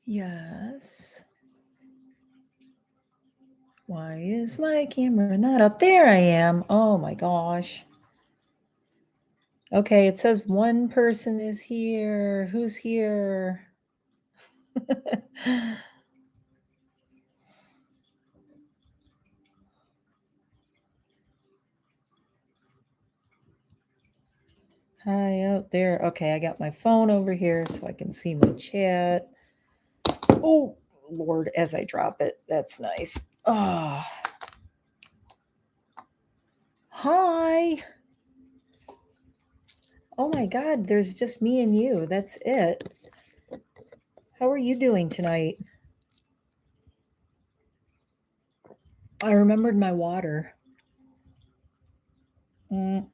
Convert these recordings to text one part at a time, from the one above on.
Yes. Why is my camera not up? There I am. Oh my gosh. Okay, it says one person is here. Who's here? Hi out there. Okay, I got my phone over here so I can see my chat. Oh, Lord, as I drop it. That's nice. Oh. Hi. Oh my God, there's just me and you. That's it. How are you doing tonight? I remembered my water. I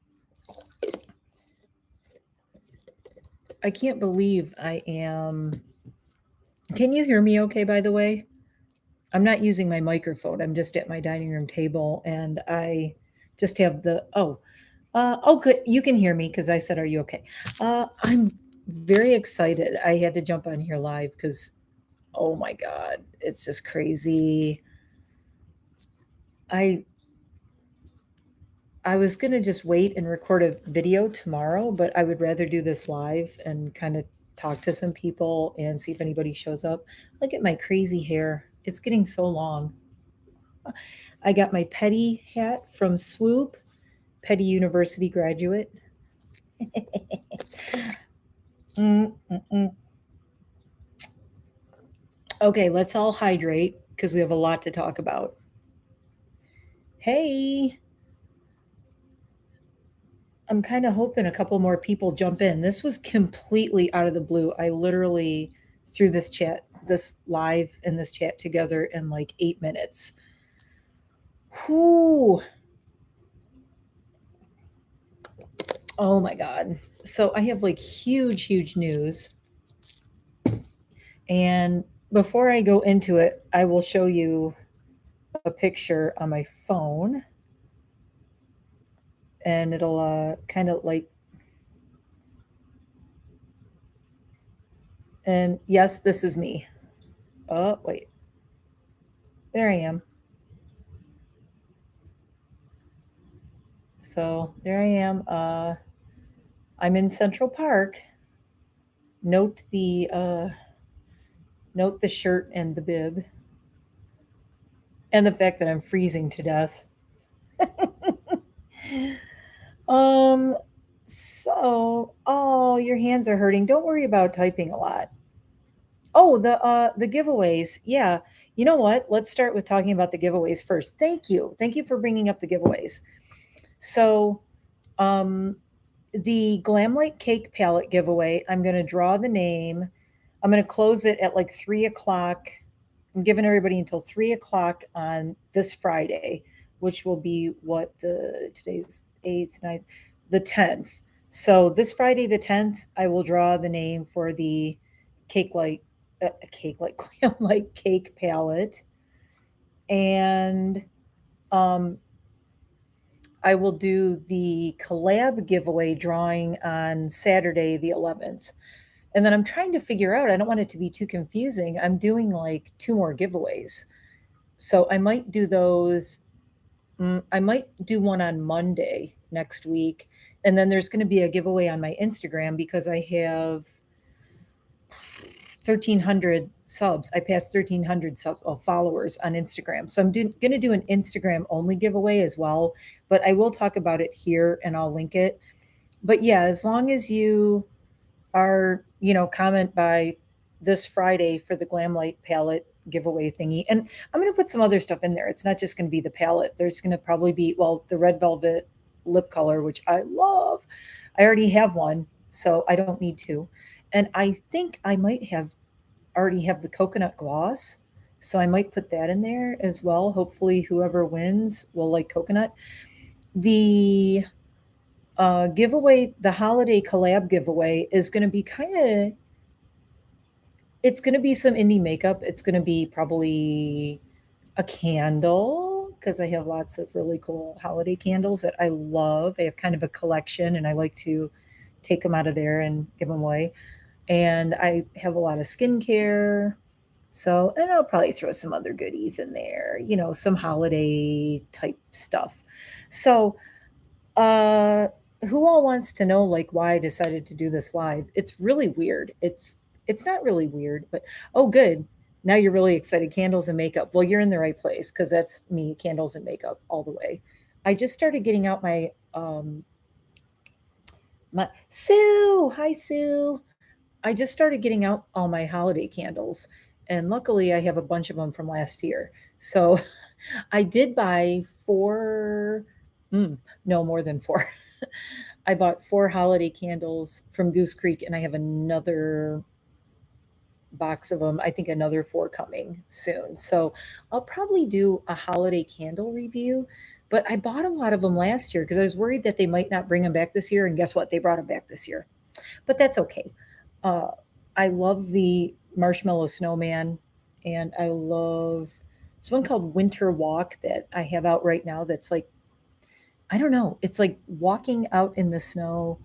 can't believe I am. Can you hear me okay, by the way? I'm not using my microphone. I'm just at my dining room table and I just have good. You can hear me because I said, are you okay? I'm very excited. I had to jump on here live because, oh my God, it's just crazy. I I was gonna just wait and record a video tomorrow, but I would rather do this live and kind of talk to some people and see if anybody shows up. Look at my crazy hair. It's getting so long. I got my Petty hat from Swoop, Petty University graduate. Mm-mm-mm. Okay, let's all hydrate because we have a lot to talk about. Hey, I'm kind of hoping a couple more people jump in. This was completely out of the blue. I literally threw this live and this chat together in like 8 minutes. Whoo. Oh my God. So I have like huge news. And before I go into it, I will show you a picture on my phone and it'll kind of like, and yes, this is me. Oh, wait. There I am. So there I am. I'm in Central Park. Note the shirt and the bib, and the fact that I'm freezing to death. um. So, oh, your hands are hurting. Don't worry about typing a lot. Oh, the giveaways. Yeah. You know what? Let's start with talking about the giveaways first. Thank you. Thank you for bringing up the giveaways. So, um, the Glamlight Cake Palette giveaway, I'm going to draw the name. I'm going to close it at like 3 o'clock. I'm giving everybody until 3 o'clock on this Friday, which will be today's 8th, 9th, the 10th. So this Friday, the 10th, I will draw the name for the Glam Light Cake Palette. And um, I will do the collab giveaway drawing on Saturday, the 11th. And then I'm trying to figure out, I don't want it to be too confusing. I'm doing like two more giveaways. So I might do those. I might do one on Monday next week. And then there's going to be a giveaway on my Instagram because I have 1,300 subs. I passed 1,300 followers on Instagram. So I'm going to do an Instagram only giveaway as well. But I will talk about it here and I'll link it. But yeah, as long as you are, comment by this Friday for the Glamlight palette giveaway thingy. And I'm going to put some other stuff in there. It's not just going to be the palette. There's going to probably be, well, the red velvet lip color, which I love. I already have one, so I don't need two. And I think I might have already have the coconut gloss. So I might put that in there as well. Hopefully whoever wins will like coconut. The giveaway, the holiday collab giveaway is going to be it's going to be some indie makeup. It's going to be probably a candle because I have lots of really cool holiday candles that I love. I have kind of a collection and I like to take them out of there and give them away. And I have a lot of skincare. So, and I'll probably throw some other goodies in there, some holiday type stuff. So, uh, who all wants to know like why I decided to do this live? It's really weird. It's not really weird, but oh good. Now you're really excited. Candles and makeup. Well, you're in the right place because that's me, candles and makeup all the way. I just started getting out my Sue. Hi Sue. I just started getting out all my holiday candles, and luckily I have a bunch of them from last year. So I did buy four, mm, no more than four. I bought four holiday candles from Goose Creek, and I have another box of them. I think another four coming soon. So I'll probably do a holiday candle review. But I bought a lot of them last year because I was worried that they might not bring them back this year. And guess what? They brought them back this year. But that's okay. Uh, I love the marshmallow snowman, and I love there's one called Winter Walk that I have out right now. That's like I don't know. It's like walking out in the snow.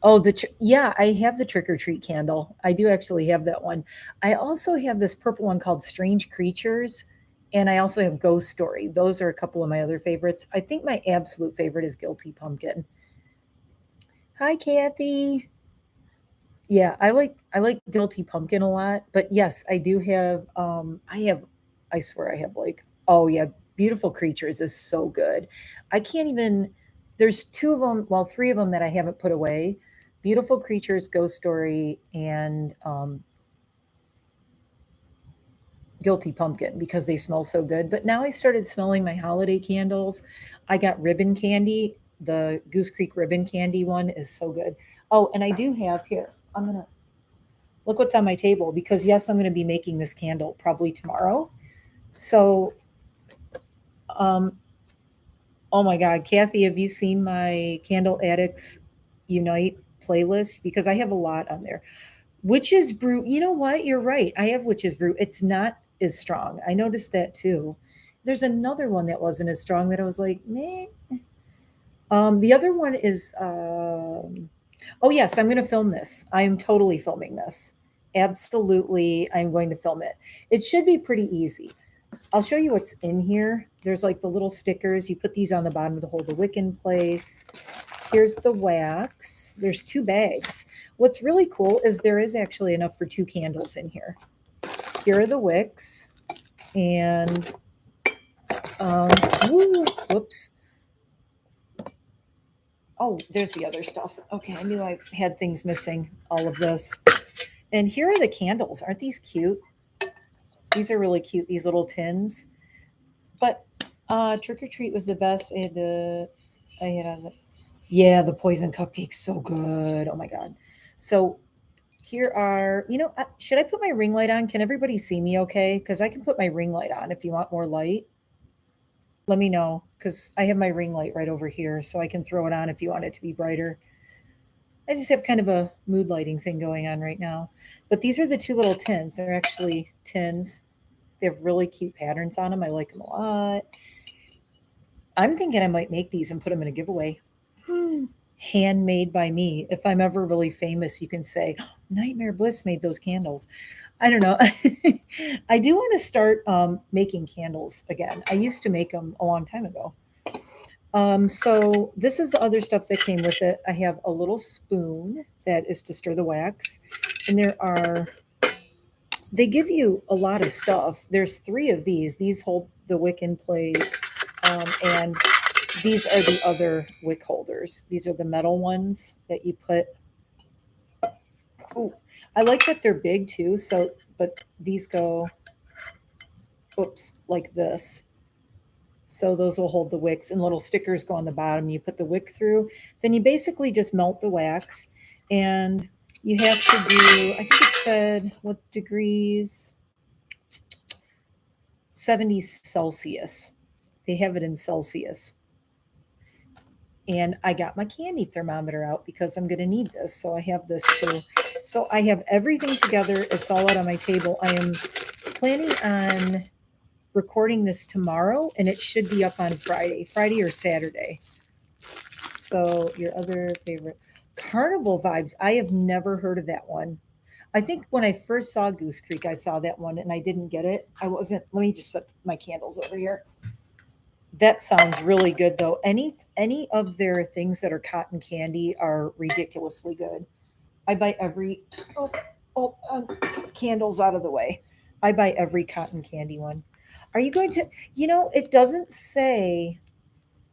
Oh, yeah, I have the trick or treat candle. I do actually have that one. I also have this purple one called Strange Creatures, and I also have Ghost Story. Those are a couple of my other favorites. I think my absolute favorite is Guilty Pumpkin. Hi, Kathy. Yeah, I like Guilty Pumpkin a lot, but yes, I do have I swear I have like oh yeah, Beautiful Creatures is so good. I can't even there's two of them, well, three of them that I haven't put away. Beautiful Creatures, Ghost Story, and Guilty Pumpkin because they smell so good. But now I started smelling my holiday candles. I got ribbon candy. The Goose Creek ribbon candy one is so good. Oh, and I do have here. I'm gonna look what's on my table because yes, I'm going to be making this candle probably tomorrow. So, um, oh my God, Kathy, have you seen my Candle Addicts Unite playlist? Because I have a lot on there. Witch's Brew, you know what? You're right. I have Witch's Brew. It's not as strong. I noticed that too. There's another one that wasn't as strong that I was like, meh. The other one is, oh yes, I'm going to film this. I'm totally filming this. Absolutely, I'm going to film it. It should be pretty easy. I'll show you what's in here. There's like the little stickers. You put these on the bottom to hold the wick in place. Here's the wax. There's 2 bags. What's really cool is there is actually enough for 2 candles in here. Here are the wicks. And, whoops. Oh, there's the other stuff. Okay, I knew I had things missing, all of this. And here are the candles. Aren't these cute? These are really cute, these little tins. But Trick or Treat was the best. Yeah, the poison cupcake's so good. Oh my God. So here are, should I put my ring light on? Can everybody see me okay? Because I can put my ring light on if you want more light. Let me know because I have my ring light right over here, so I can throw it on if you want it to be brighter. I just have kind of a mood lighting thing going on right now. But these are the 2 little tins. They're actually tins. They have really cute patterns on them. I like them a lot. I'm thinking I might make these and put them in a giveaway. Handmade by me. If I'm ever really famous, you can say, oh, Nightmare Bliss made those candles. I don't know. I do want to start making candles again. I used to make them a long time ago. So this is the other stuff that came with it. I have a little spoon that is to stir the wax. And they give you a lot of stuff. There's 3 of these. These hold the wick in place. And these are the other wick holders. These are the metal ones that you put. Oh, I like that they're big too. So, but these go, like this. So those will hold the wicks, and little stickers go on the bottom. You put the wick through, then you basically just melt the wax, and you have to do, I think it said what degrees, 70 Celsius. They have it in Celsius. And I got my candy thermometer out because I'm going to need this. So I have this too. So I have everything together. It's all out on my table. I am planning on recording this tomorrow, and it should be up on Friday or Saturday. So your other favorite, Carnival Vibes. I have never heard of that one. I think when I first saw Goose Creek, I saw that one and I didn't get it. I wasn't. Let me just set my candles over here. That sounds really good though. Any of their things that are cotton candy are ridiculously good. I buy every oh oh candles out of the way. I buy every cotton candy one. Are you going to? It doesn't say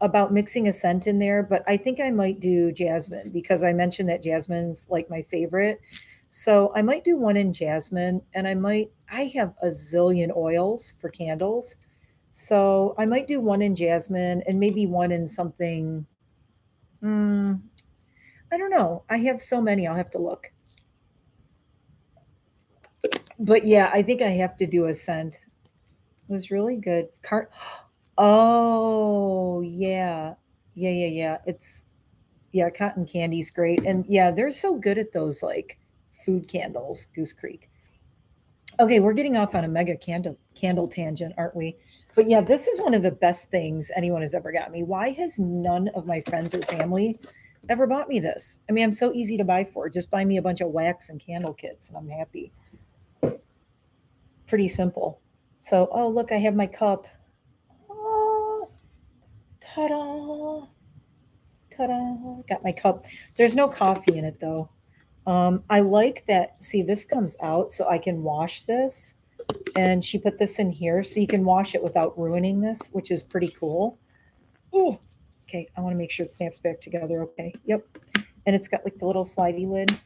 about mixing a scent in there, but I think I might do jasmine because I mentioned that jasmine's like my favorite. So I might do one in jasmine, and I have a zillion oils for candles. So I might do one in jasmine and maybe one in something. Mm, I don't know. I have so many. I'll have to look. But yeah, I think I have to do a scent. It was really good. Oh yeah, yeah. Yeah, cotton candy's great, and yeah, they're so good at those like food candles. Goose Creek. Okay, we're getting off on a mega candle tangent, aren't we? But yeah, this is one of the best things anyone has ever got me. Why has none of my friends or family ever bought me this? I mean, I'm so easy to buy for. Just buy me a bunch of wax and candle kits, and I'm happy. Pretty simple. So, oh look, I have my cup. Oh, ta-da! Ta-da! Got my cup. There's no coffee in it though. I like that. See, this comes out so I can wash this. And she put this in here so you can wash it without ruining this, which is pretty cool. Oh, okay. I want to make sure it snaps back together. Okay. Yep. And it's got like the little slidey lid.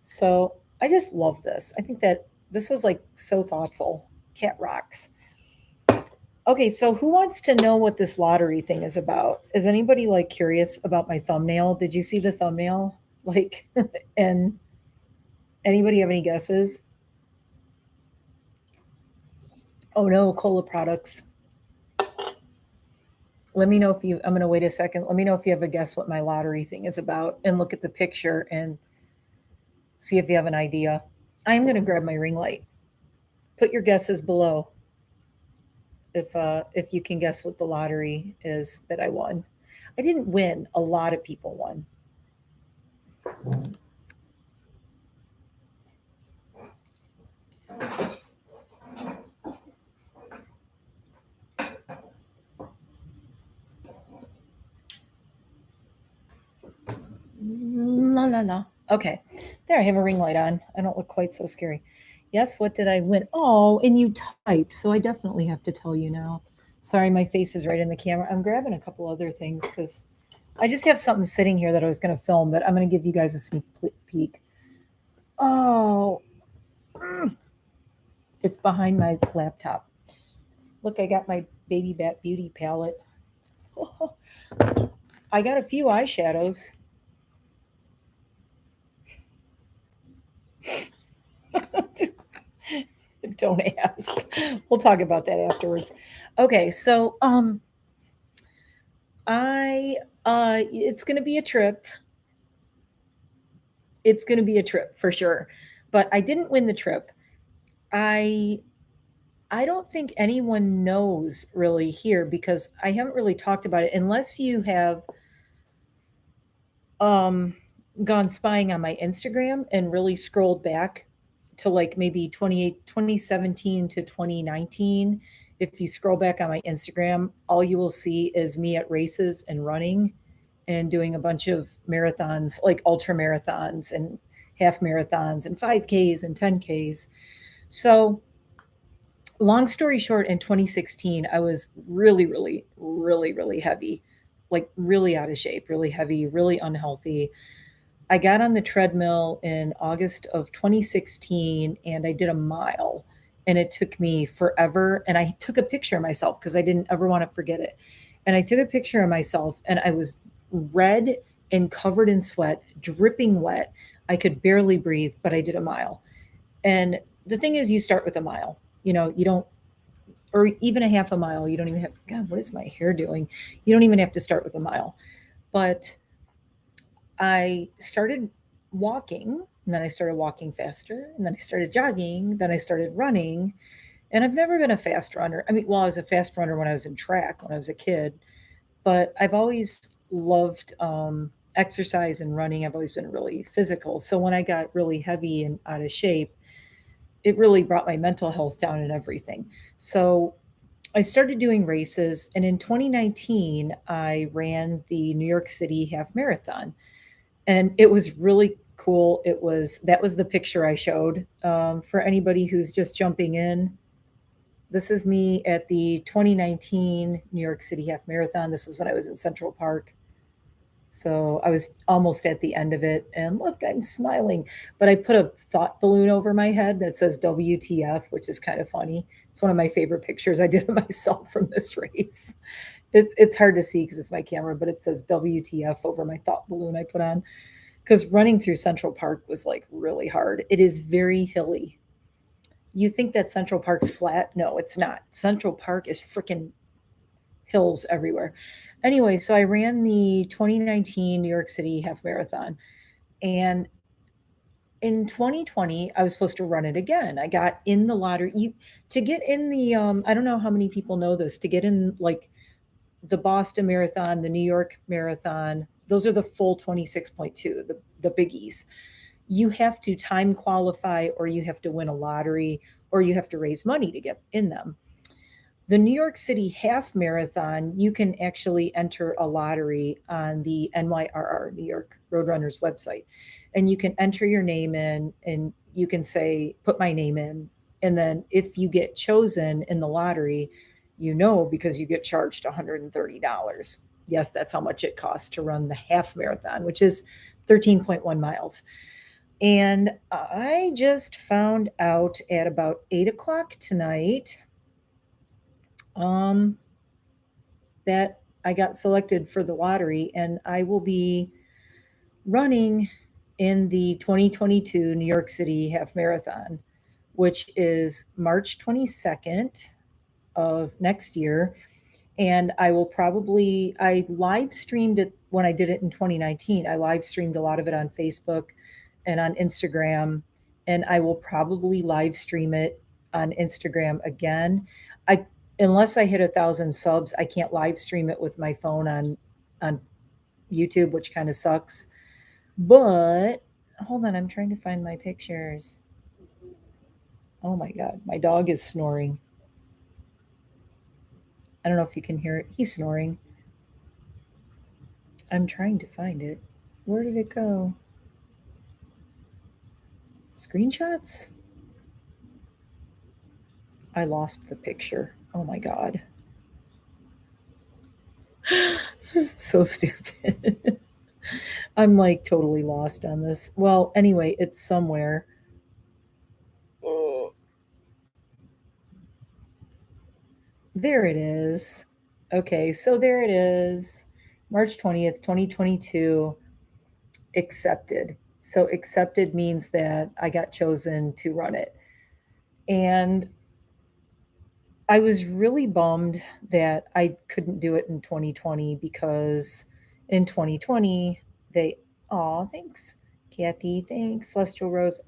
So I just love this. I think that this was like so thoughtful. Cat rocks. Okay, so who wants to know what this lottery thing is about? Is anybody like curious about my thumbnail? Did you see the thumbnail? Like, and anybody have any guesses? Oh no, cola products. Let me know if you, I'm going to wait a second. Let me know if you have a guess what my lottery thing is about and look at the picture and see if you have an idea. I'm going to grab my ring light. Put your guesses below if you can guess what the lottery is that I won. I didn't win. A lot of people won. La la la. Okay. There, I have a ring light on. I don't look quite so scary. Yes, what did I win? Oh, and you typed, so I definitely have to tell you now. Sorry, my face is right in the camera. I'm grabbing a couple other things because I just have something sitting here that I was going to film, but I'm going to give you guys a sneak peek. Oh, it's behind my laptop. Look, I got my Baby Bat Beauty palette. I got a few eyeshadows. Don't ask. We'll talk about that afterwards. Okay, so I it's going to be a trip. It's going to be a trip for sure. But I didn't win the trip. I I don't think anyone knows really here because I haven't really talked about it unless you have um gone spying on my Instagram and really scrolled back to like maybe 2017 to 2019. If you scroll back on my Instagram, all you will see is me at races and running and doing a bunch of marathons, like ultra marathons and half marathons and 5Ks and 10Ks. So, long story short, in 2016, I was really heavy, like really out of shape, really heavy, really unhealthy. I got on the treadmill in August of 2016 and I did a mile and it took me forever. And I took a picture of myself because I didn't ever want to forget it. And I took a picture of myself and I was red and covered in sweat, dripping wet. I could barely breathe, but I did a mile. And the thing is, you start with a mile. You don't, or even a half a mile. You don't even have, God, what is my hair doing? You don't even have to start with a mile. But I started walking, and then I started walking faster, and then I started jogging, then I started running. And I've never been a fast runner. I mean, well, I was a fast runner when I was in track when I was a kid, but I've always loved exercise and running, I've always been really physical. So when I got really heavy and out of shape, it really brought my mental health down and everything. So I started doing races, and in 2019, I ran the New York City half marathon, and it was really cool. That was the picture I showed for anybody who's just jumping in. This is me at the 2019 New York City half marathon. This was when I was in Central Park. So I was almost at the end of it. And look, I'm smiling. But I put a thought balloon over my head that says WTF, which is kind of funny. It's one of my favorite pictures I did of myself from this race. It's hard to see because it's my camera, but it says WTF over my thought balloon I put on. Because running through Central Park was like really hard. It is very hilly. You think that Central Park's flat? No, it's not. Central Park is freaking hills everywhere. Anyway, so I ran the 2019 New York City half marathon. And in 2020, I was supposed to run it again. I got in the lottery. To get in the I don't know how many people know this, to get in like the Boston Marathon, the New York Marathon, those are the full 26.2, the biggies. You have to time qualify, or you have to win a lottery, or you have to raise money to get in them. The New York City half marathon, you can actually enter a lottery on the NYRR, New York Roadrunners website. And you can enter your name in, and you can say, put my name in. And then if you get chosen in the lottery, because you get charged $130. Yes, that's how much it costs to run the half marathon, which is 13.1 miles. And I just found out at about 8 o'clock tonight that I got selected for the lottery, and I will be running in the 2022 New York City half marathon, which is March 22nd of next year. And I live streamed it when I did it in 2019. I live streamed a lot of it on Facebook and on Instagram, and I will probably live stream it on Instagram again. I Unless I hit 1,000 subs, I can't live stream it with my phone on YouTube, which kind of sucks. But hold on, I'm trying to find my pictures. Oh my god, my dog is snoring. I don't know if you can hear it. He's snoring. I'm trying to find it. Where did it go? Screenshots? I lost the picture. Oh my god. This is so stupid. I'm like totally lost on this. Well, anyway, it's somewhere. Oh, there it is. Okay, so there it is. March 20th, 2022, accepted. So accepted means that I got chosen to run it. And I was really bummed that I couldn't do it in 2020 because in 2020 they thanks Kathy, thanks Celestial Rose.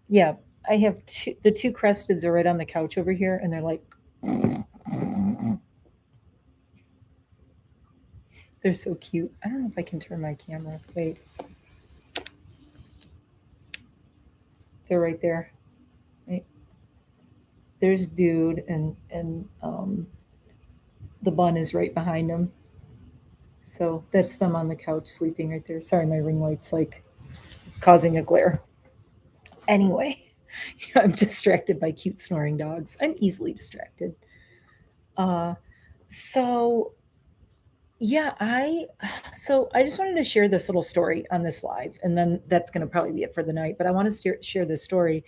Yeah, I have the two cresteds are right on the couch over here, and they're like they're so cute. I don't know if I can turn my camera. Wait. They're right there. Right. There's dude, and the bun is right behind him. So that's them on the couch sleeping right there. Sorry, my ring light's like causing a glare. Anyway, I'm distracted by cute snoring dogs. I'm easily distracted. Uh, so yeah, I just wanted to share this little story on this live, and then that's going to probably be it for the night. But I want to share this story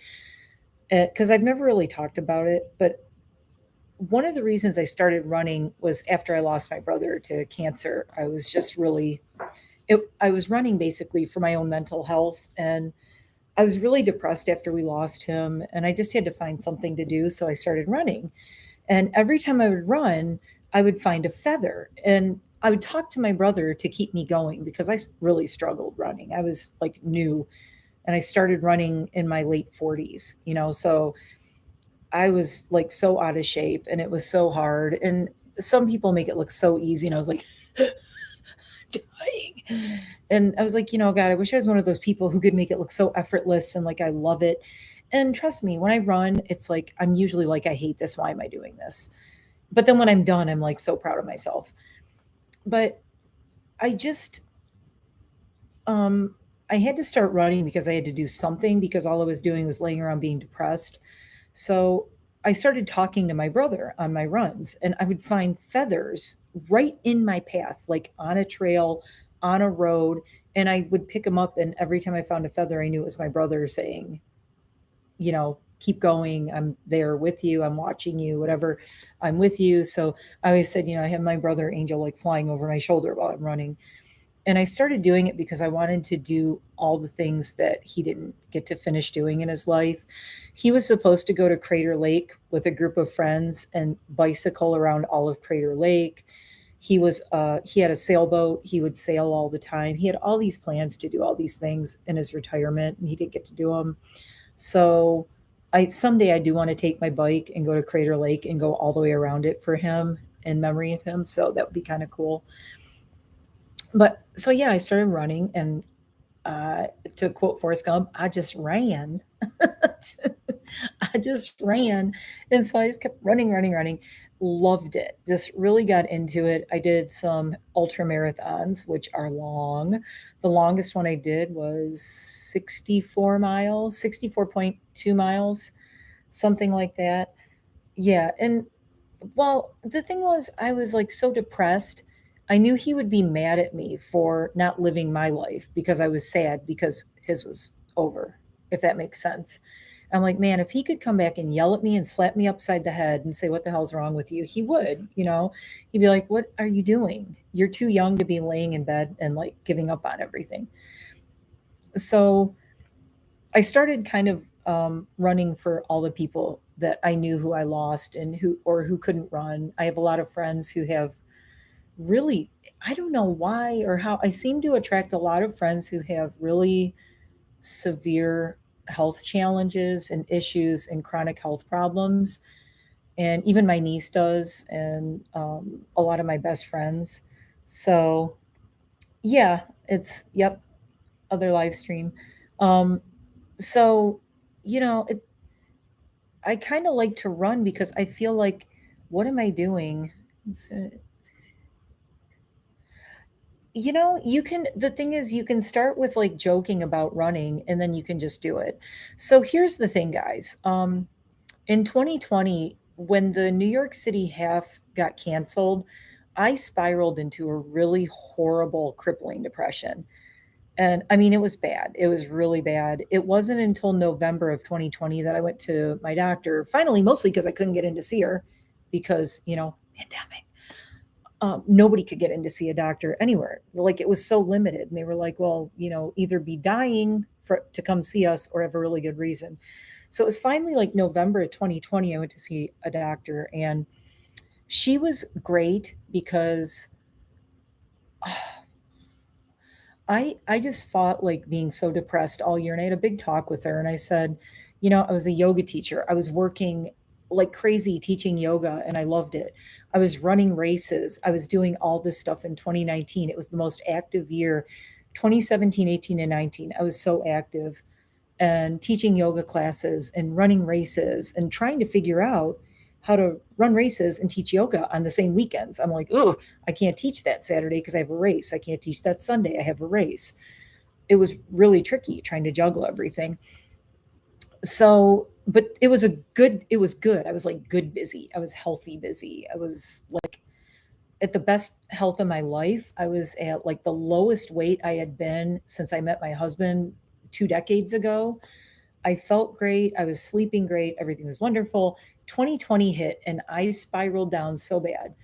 because I've never really talked about it. But one of the reasons I started running was after I lost my brother to cancer. I was just really, I was running basically for my own mental health, and I was really depressed after we lost him, and I just had to find something to do. So I started running. And every time I would run, I would find a feather. And I would talk to my brother to keep me going because I really struggled running. I was like new, and I started running in my late 40s. So I was like so out of shape, and it was so hard. And some people make it look so easy. And I was like, dying. And I was like, God, I wish I was one of those people who could make it look so effortless and like I love it. And trust me, when I run, it's like I'm usually like, I hate this. Why am I doing this? But then when I'm done, I'm like so proud of myself. But I just um I had to start running because I had to do something because all I was doing was laying around being depressed. So I started talking to my brother on my runs, and I would find feathers right in my path, like on a trail, on a road, and I would pick them up. And every time I found a feather, I knew it was my brother saying, keep going. I'm there with you. I'm watching you, whatever. I'm with you. So I always said, I have my brother Angel like flying over my shoulder while I'm running. And I started doing it because I wanted to do all the things that he didn't get to finish doing in his life. He was supposed to go to Crater Lake with a group of friends and bicycle around all of Crater Lake. He had a sailboat. He would sail all the time. He had all these plans to do all these things in his retirement, and he didn't get to do them. So I someday I do want to take my bike and go to Crater Lake and go all the way around it for him in memory of him. So that would be kind of cool. But so yeah, I started running, and uh, to quote Forrest Gump, I just ran. I just ran. And so I just kept running, running, running. Loved it. Just really got into it. I did some ultra marathons, which are long. The longest one I did was 64 miles, 64.2 miles, something like that. Yeah. And well, the thing was, I was like so depressed. I knew he would be mad at me for not living my life because I was sad because his was over, if that makes sense. I'm like, man, if he could come back and yell at me and slap me upside the head and say, what the hell's wrong with you? He would. He'd be like, what are you doing? You're too young to be laying in bed and like giving up on everything. So I started kind of running for all the people that I knew who I lost and who couldn't run. I have a lot of friends who have really, I don't know why or how, I seem to attract a lot of friends who have really severe health challenges and issues and chronic health problems. And even my niece does, and a lot of my best friends. So, yeah, yep, other live stream. Um, so, it, I kind of like to run because I feel like, what am I doing? So, the thing is, you can start with like joking about running and then you can just do it. So here's the thing, guys. In 2020, when the New York City half got canceled, I spiraled into a really horrible, crippling depression. And I mean, it was bad. It was really bad. It wasn't until November of 2020 that I went to my doctor, finally, mostly because I couldn't get in to see her because, pandemic. Nobody could get in to see a doctor anywhere. Like it was so limited. And they were like, well, either be dying to come see us or have a really good reason. So it was finally like November of 2020, I went to see a doctor, and she was great because I just fought like being so depressed all year. And I had a big talk with her, and I said, I was a yoga teacher. I was working like crazy teaching yoga, and I loved it. I was running races. I was doing all this stuff in 2019. It was the most active year. 2017, 18, and 19. I was so active and teaching yoga classes and running races and trying to figure out how to run races and teach yoga on the same weekends. I'm like, oh, I can't teach that Saturday because I have a race. I can't teach that Sunday. I have a race. It was really tricky trying to juggle everything. So, but it was good. I was like good busy. I was healthy busy. I was like at the best health of my life. I was at like the lowest weight I had been since I met my husband 2 decades ago. I felt great. I was sleeping great. Everything was wonderful. 2020 hit and I spiraled down so bad.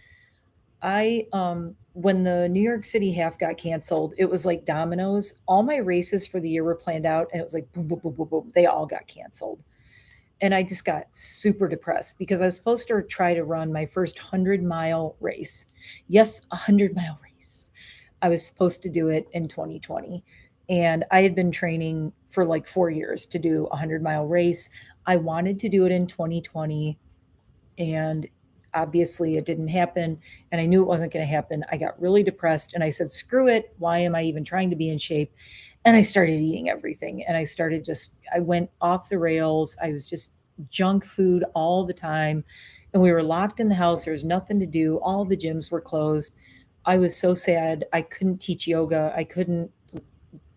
When the New York City half got canceled, it was like dominoes. All my races for the year were planned out and it was like boom, boom, boom, boom, boom. They all got canceled. And I just got super depressed because I was supposed to try to run my first 100-mile race. Yes, a 100-mile race. I was supposed to do it in 2020. And I had been training for like 4 years to do a 100-mile race. I wanted to do it in 2020. And obviously it didn't happen, and I knew it wasn't going to happen. I got really depressed and I said, screw it. Why am I even trying to be in shape? And I started eating everything, and I went off the rails. I was just junk food all the time. And we were locked in the house. There was nothing to do. All the gyms were closed. I was so sad. I couldn't teach yoga. I couldn't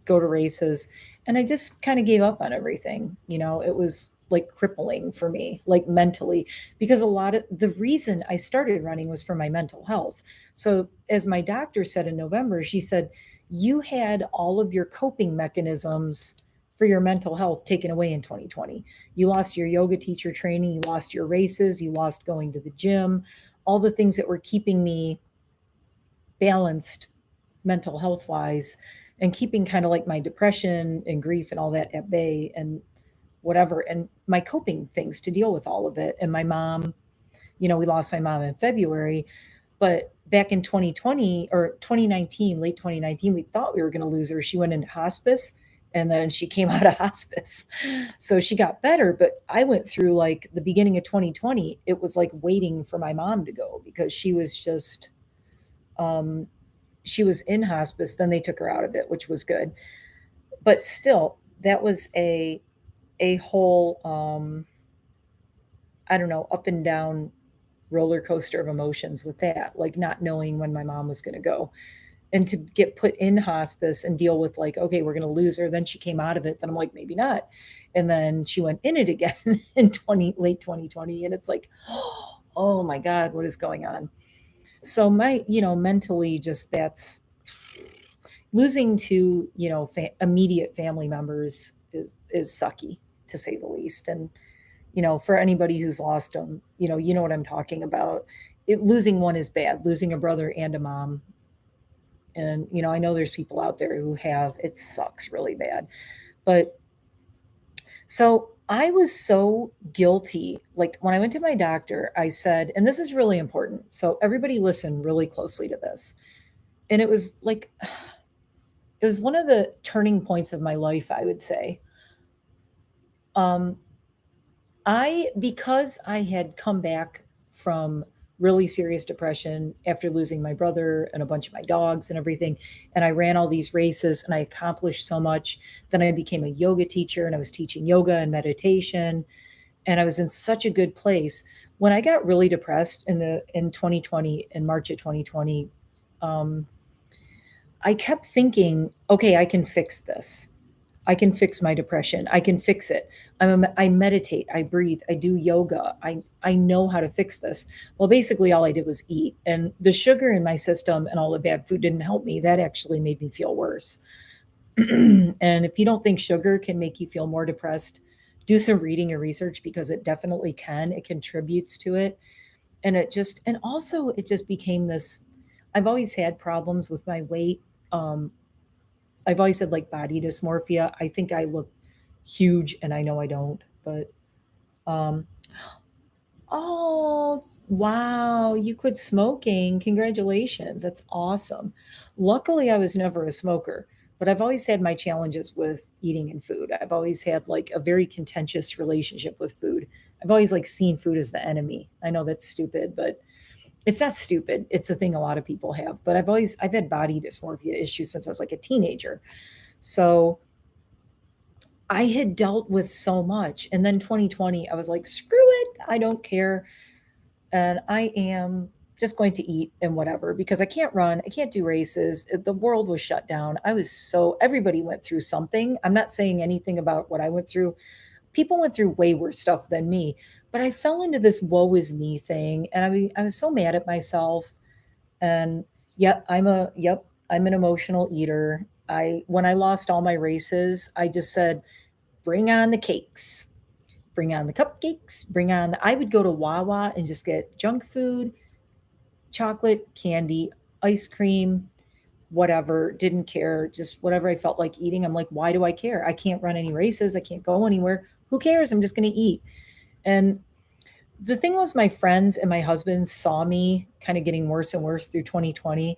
go to races. And I just kind of gave up on everything. It was like crippling for me, like mentally, because a lot of the reason I started running was for my mental health. So, as my doctor said in November, she said, you had all of your coping mechanisms for your mental health taken away in 2020. You lost your yoga teacher training, you lost your races, you lost going to the gym, all the things that were keeping me balanced mental health wise, and keeping kind of like my depression and grief and all that at bay and whatever, and my coping things to deal with all of it. And my mom, we lost my mom in February, but back in 2020 or 2019, late 2019, we thought we were going to lose her. She went into hospice, and then she came out of hospice. So she got better, but I went through like the beginning of 2020. It was like waiting for my mom to go because she was in hospice. Then they took her out of it, which was good. But still, that was a whole I don't know, up and down roller coaster of emotions with that, like not knowing when my mom was going to go, and to get put in hospice and deal with like, okay, we're going to lose her. Then she came out of it. Then I'm like, maybe not. And then she went in it again in late 2020. And it's like, oh my God, what is going on? So mentally, just that's losing to, immediate family members is sucky, to say the least. And, for anybody who's lost them, you know what I'm talking about. Losing one is bad, losing a brother and a mom. And, I know there's people out there who it sucks really bad. But so I was so guilty. Like when I went to my doctor, I said, and this is really important. So everybody listen really closely to this. And it was like, it was one of the turning points of my life, I would say. Because I had come back from really serious depression after losing my brother and a bunch of my dogs and everything, and I ran all these races and I accomplished so much. Then I became a yoga teacher and I was teaching yoga and meditation, and I was in such a good place. When I got really depressed in 2020, in March of 2020, I kept thinking, okay, I can fix this. I can fix my depression. I can fix it. I meditate, I breathe, I do yoga. I know how to fix this. Well, basically all I did was eat, and the sugar in my system and all the bad food didn't help me. That actually made me feel worse. And if you don't think sugar can make you feel more depressed, do some reading and research, because it definitely can. It contributes to it. And also it just became this. I've always had problems with my weight. I've always had like body dysmorphia. I think I look huge, and I know I don't, but um oh, wow, you quit smoking. Congratulations. That's awesome. Luckily, I was never a smoker, but I've always had my challenges with eating and food. I've always had like a very contentious relationship with food. I've always like seen food as the enemy. I know that's stupid, but it's not stupid. It's a thing a lot of people have. But I've had body dysmorphia issues since I was like a teenager. So I had dealt with so much. And then 2020, I was like, screw it. I don't care. And I am just going to eat and whatever, because I can't run. I can't do races. The world was shut down. Everybody went through something. I'm not saying anything about what I went through. People went through way worse stuff than me, but I fell into this woe is me thing. And I was so mad at myself. And I'm an emotional eater. When I lost all my races, I just said, bring on the cakes, bring on the cupcakes, I would go to Wawa and just get junk food, chocolate, candy, ice cream, whatever, didn't care, just whatever I felt like eating. I'm like, why do I care? I can't run any races. I can't go anywhere. Who cares? I'm just going to eat. And the thing was, my friends and my husband saw me kind of getting worse and worse through 2020.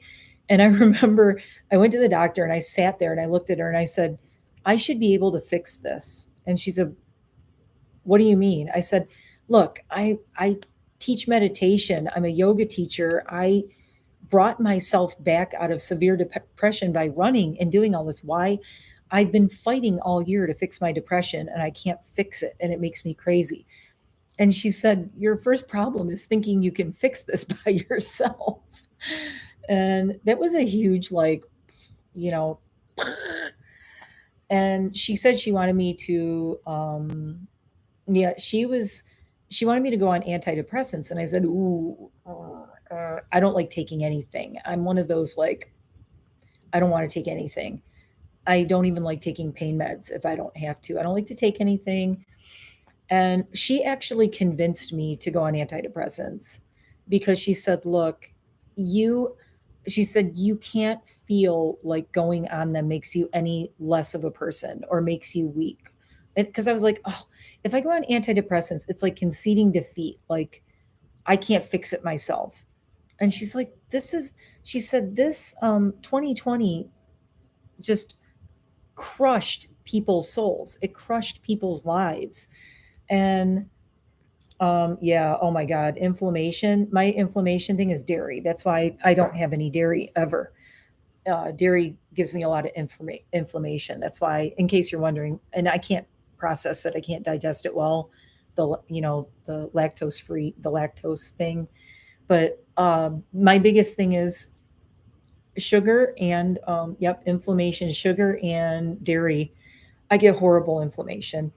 And I remember I went to the doctor and I sat there and I looked at her and I said, I should be able to fix this. And she said, what do you mean? I said, look, teach meditation. I'm a yoga teacher. I brought myself back out of severe depression by running and doing all this. Why? I've been fighting all year to fix my depression and I can't fix it. And it makes me crazy. And she said, your first problem is thinking you can fix this by yourself. And that was a huge, like, you know, and she said she wanted me to, yeah, she wanted me to go on antidepressants. And I said, ooh, I don't like taking anything. I'm one of those, like, I don't want to take anything. I don't even like taking pain meds if I don't have to. I don't like to take anything. And she actually convinced me to go on antidepressants because she said, look, you, she said, you can't feel like going on them makes you any less of a person or makes you weak. Because I was like, oh, if I go on antidepressants, it's like conceding defeat. Like, I can't fix it myself. And she's like, she said, this 2020 just crushed people's souls. It crushed people's lives. And yeah, oh my God, inflammation. My inflammation thing is dairy. That's why I don't have any dairy ever. Dairy gives me a lot of inflammation. That's why, in case you're wondering, and I can't process it, I can't digest it well. The lactose free, the lactose thing. But my biggest thing is sugar and yep, inflammation, sugar and dairy. I get horrible inflammation.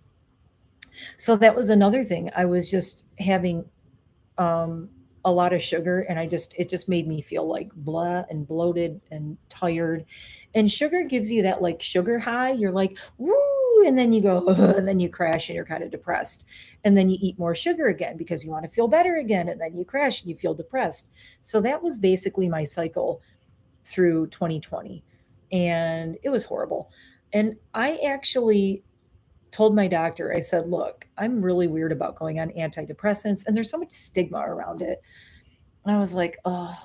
So that was another thing. I was just having a lot of sugar, and it just made me feel like blah and bloated and tired. And sugar gives you that like sugar high. You're like, woo, and then you go, ugh, and then you crash and you're kind of depressed. And then you eat more sugar again because you want to feel better again, and then you crash and you feel depressed. So that was basically my cycle through 2020. And it was horrible. And I actually told my doctor, I said, look, I'm really weird about going on antidepressants, and there's so much stigma around it. And I was like, oh,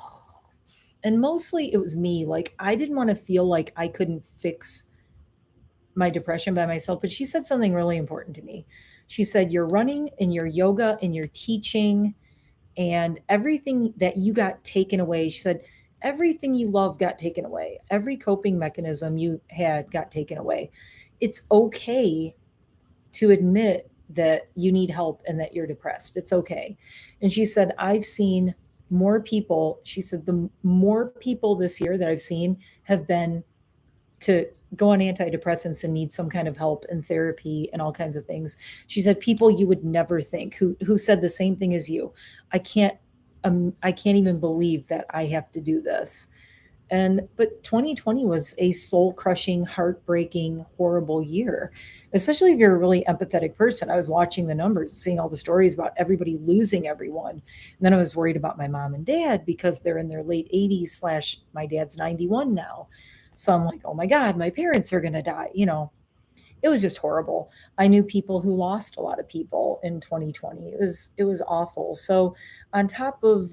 and mostly it was me. Like, I didn't want to feel like I couldn't fix my depression by myself. But she said something really important to me. She said, you're running and your yoga and your teaching and everything that you got taken away. She said, everything you love got taken away. Every coping mechanism you had got taken away. It's okay to admit that you need help and that you're depressed. It's okay. And she said, I've seen more people. She said, the more people this year that I've seen have been to go on antidepressants and need some kind of help and therapy and all kinds of things. She said, people you would never think who said the same thing as you. I can't I can't even believe that I have to do this. And but 2020 was a soul crushing, heartbreaking, horrible year, especially if you're a really empathetic person. I was watching the numbers, seeing all the stories about everybody losing everyone. And then I was worried about my mom and dad because they're in their late 80s slash my dad's 91 now. So I'm like, oh my God, my parents are going to die. It was just horrible. I knew people who lost a lot of people in 2020. It was awful. So on top of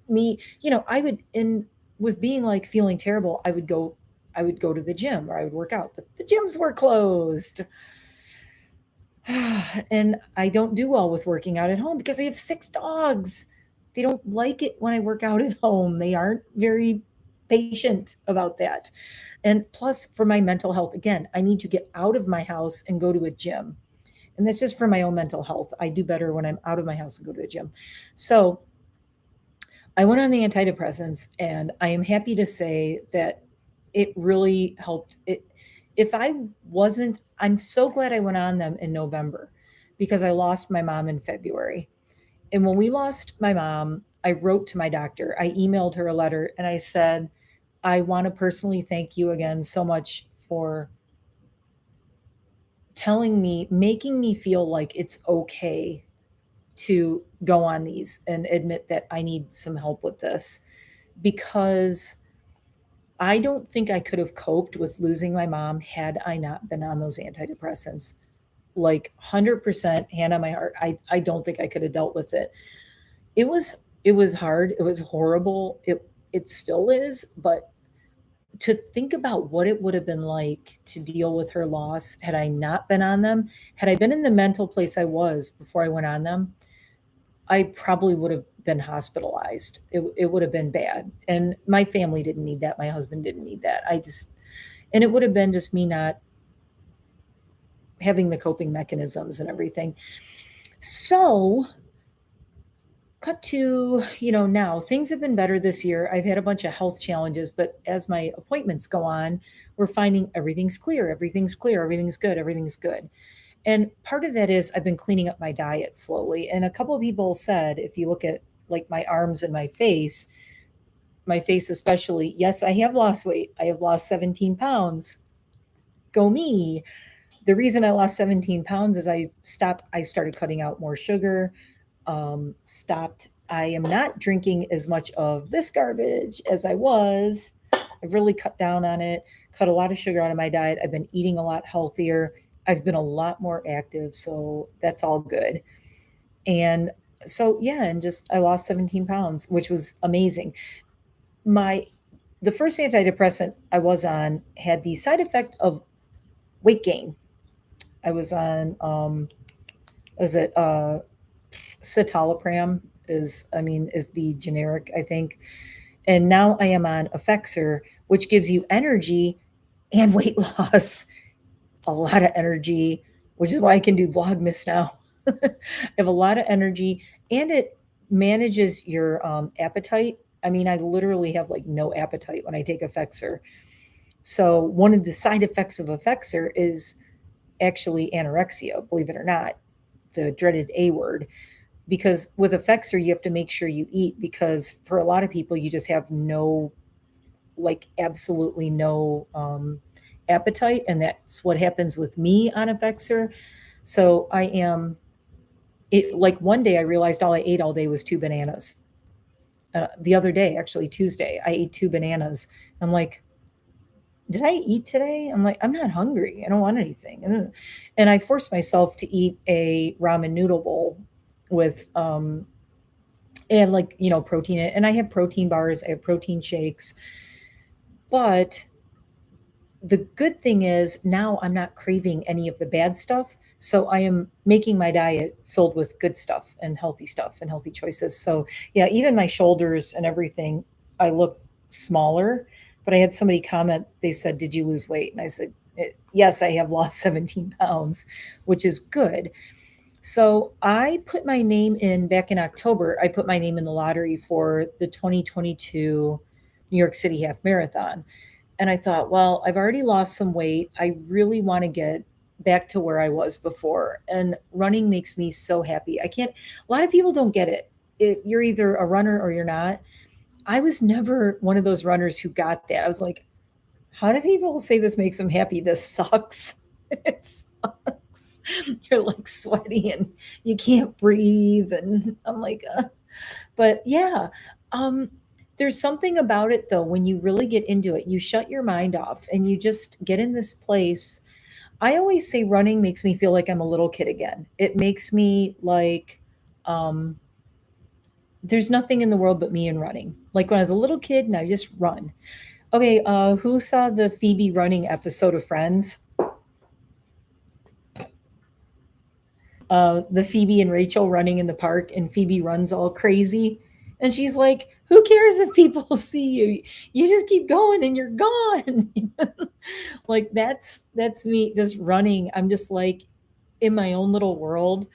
me, I would in with being like feeling terrible, I would go to the gym or I would work out, but the gyms were closed. And I don't do well with working out at home because I have 6 dogs. They don't like it when I work out at home. They aren't very patient about that. And plus for my mental health, again, I need to get out of my house and go to a gym. And that's just for my own mental health. I do better when I'm out of my house and go to a gym. So I went on the antidepressants, and I am happy to say that it really helped. If I wasn't, I'm so glad I went on them in November because I lost my mom in February. And when we lost my mom, I wrote to my doctor. I emailed her a letter and I said, I want to personally thank you again so much for telling me, making me feel like it's okay to go on these and admit that I need some help with this because I don't think I could have coped with losing my mom had I not been on those antidepressants. Like 100% hand on my heart, I don't think I could have dealt with it. It was hard. It was horrible. It still is, but to think about what it would have been like to deal with her loss had I not been on them, had I been in the mental place I was before I went on them, I probably would have been hospitalized. It would have been bad. And my family didn't need that. My husband didn't need that. And it would have been just me not having the coping mechanisms and everything. So, cut to, now things have been better this year. I've had a bunch of health challenges, but as my appointments go on, we're finding everything's clear, everything's clear, everything's good, everything's good. And part of that is I've been cleaning up my diet slowly. And a couple of people said, if you look at like my arms and my face especially, yes, I have lost weight. I have lost 17 pounds. Go me. The reason I lost 17 pounds is I started cutting out more sugar, stopped. I am not drinking as much of this garbage as I was. I've really cut down on it, cut a lot of sugar out of my diet. I've been eating a lot healthier. I've been a lot more active. So that's all good. And so, yeah, and just I lost 17 pounds, which was amazing. My The first antidepressant I was on had the side effect of weight gain. I was on is it citalopram is the generic, I think. And now I am on Effexor, which gives you energy and weight loss. A lot of energy, which is why I can do Vlogmas now. I have a lot of energy, and it manages your appetite. I literally have like no appetite when I take Effexor. So one of the side effects of Effexor is actually anorexia, believe it or not, the dreaded A word. Because with Effexor, you have to make sure you eat, because for a lot of people, you just have no, like absolutely no appetite. And that's what happens with me on Effexor. So like one day I realized all I ate all day was 2 bananas. The other day, actually Tuesday, I ate 2 bananas. I'm like, did I eat today? I'm like, I'm not hungry. I don't want anything. And I forced myself to eat a ramen noodle bowl with, and like, protein. And I have protein bars, I have protein shakes. But the good thing is now I'm not craving any of the bad stuff. So I am making my diet filled with good stuff and healthy choices. So yeah, even my shoulders and everything, I look smaller. But I had somebody comment, they said, "Did you lose weight?" And I said, "Yes, I have lost 17 pounds, which is good." So I put my name in back in October. I put my name in the lottery for the 2022 New York City Half Marathon. And I thought, well, I've already lost some weight. I really want to get back to where I was before. And running makes me so happy. A lot of people don't get it. You're either a runner or you're not. I was never one of those runners who got that. I was like, how do people say this makes them happy? This sucks. It sucks. You're like sweaty and you can't breathe. And I'm like, but yeah, um, there's something about it though, when you really get into it, you shut your mind off and you just get in this place. I always say running makes me feel like I'm a little kid again. It makes me like, um, there's nothing in the world but me and running. Like when I was a little kid and I just run. Okay, who saw the Phoebe running episode of Friends? The Phoebe and Rachel running in the park, and Phoebe runs all crazy. And she's like, who cares if people see you? You just keep going and you're gone. Like that's me just running. I'm just like in my own little world.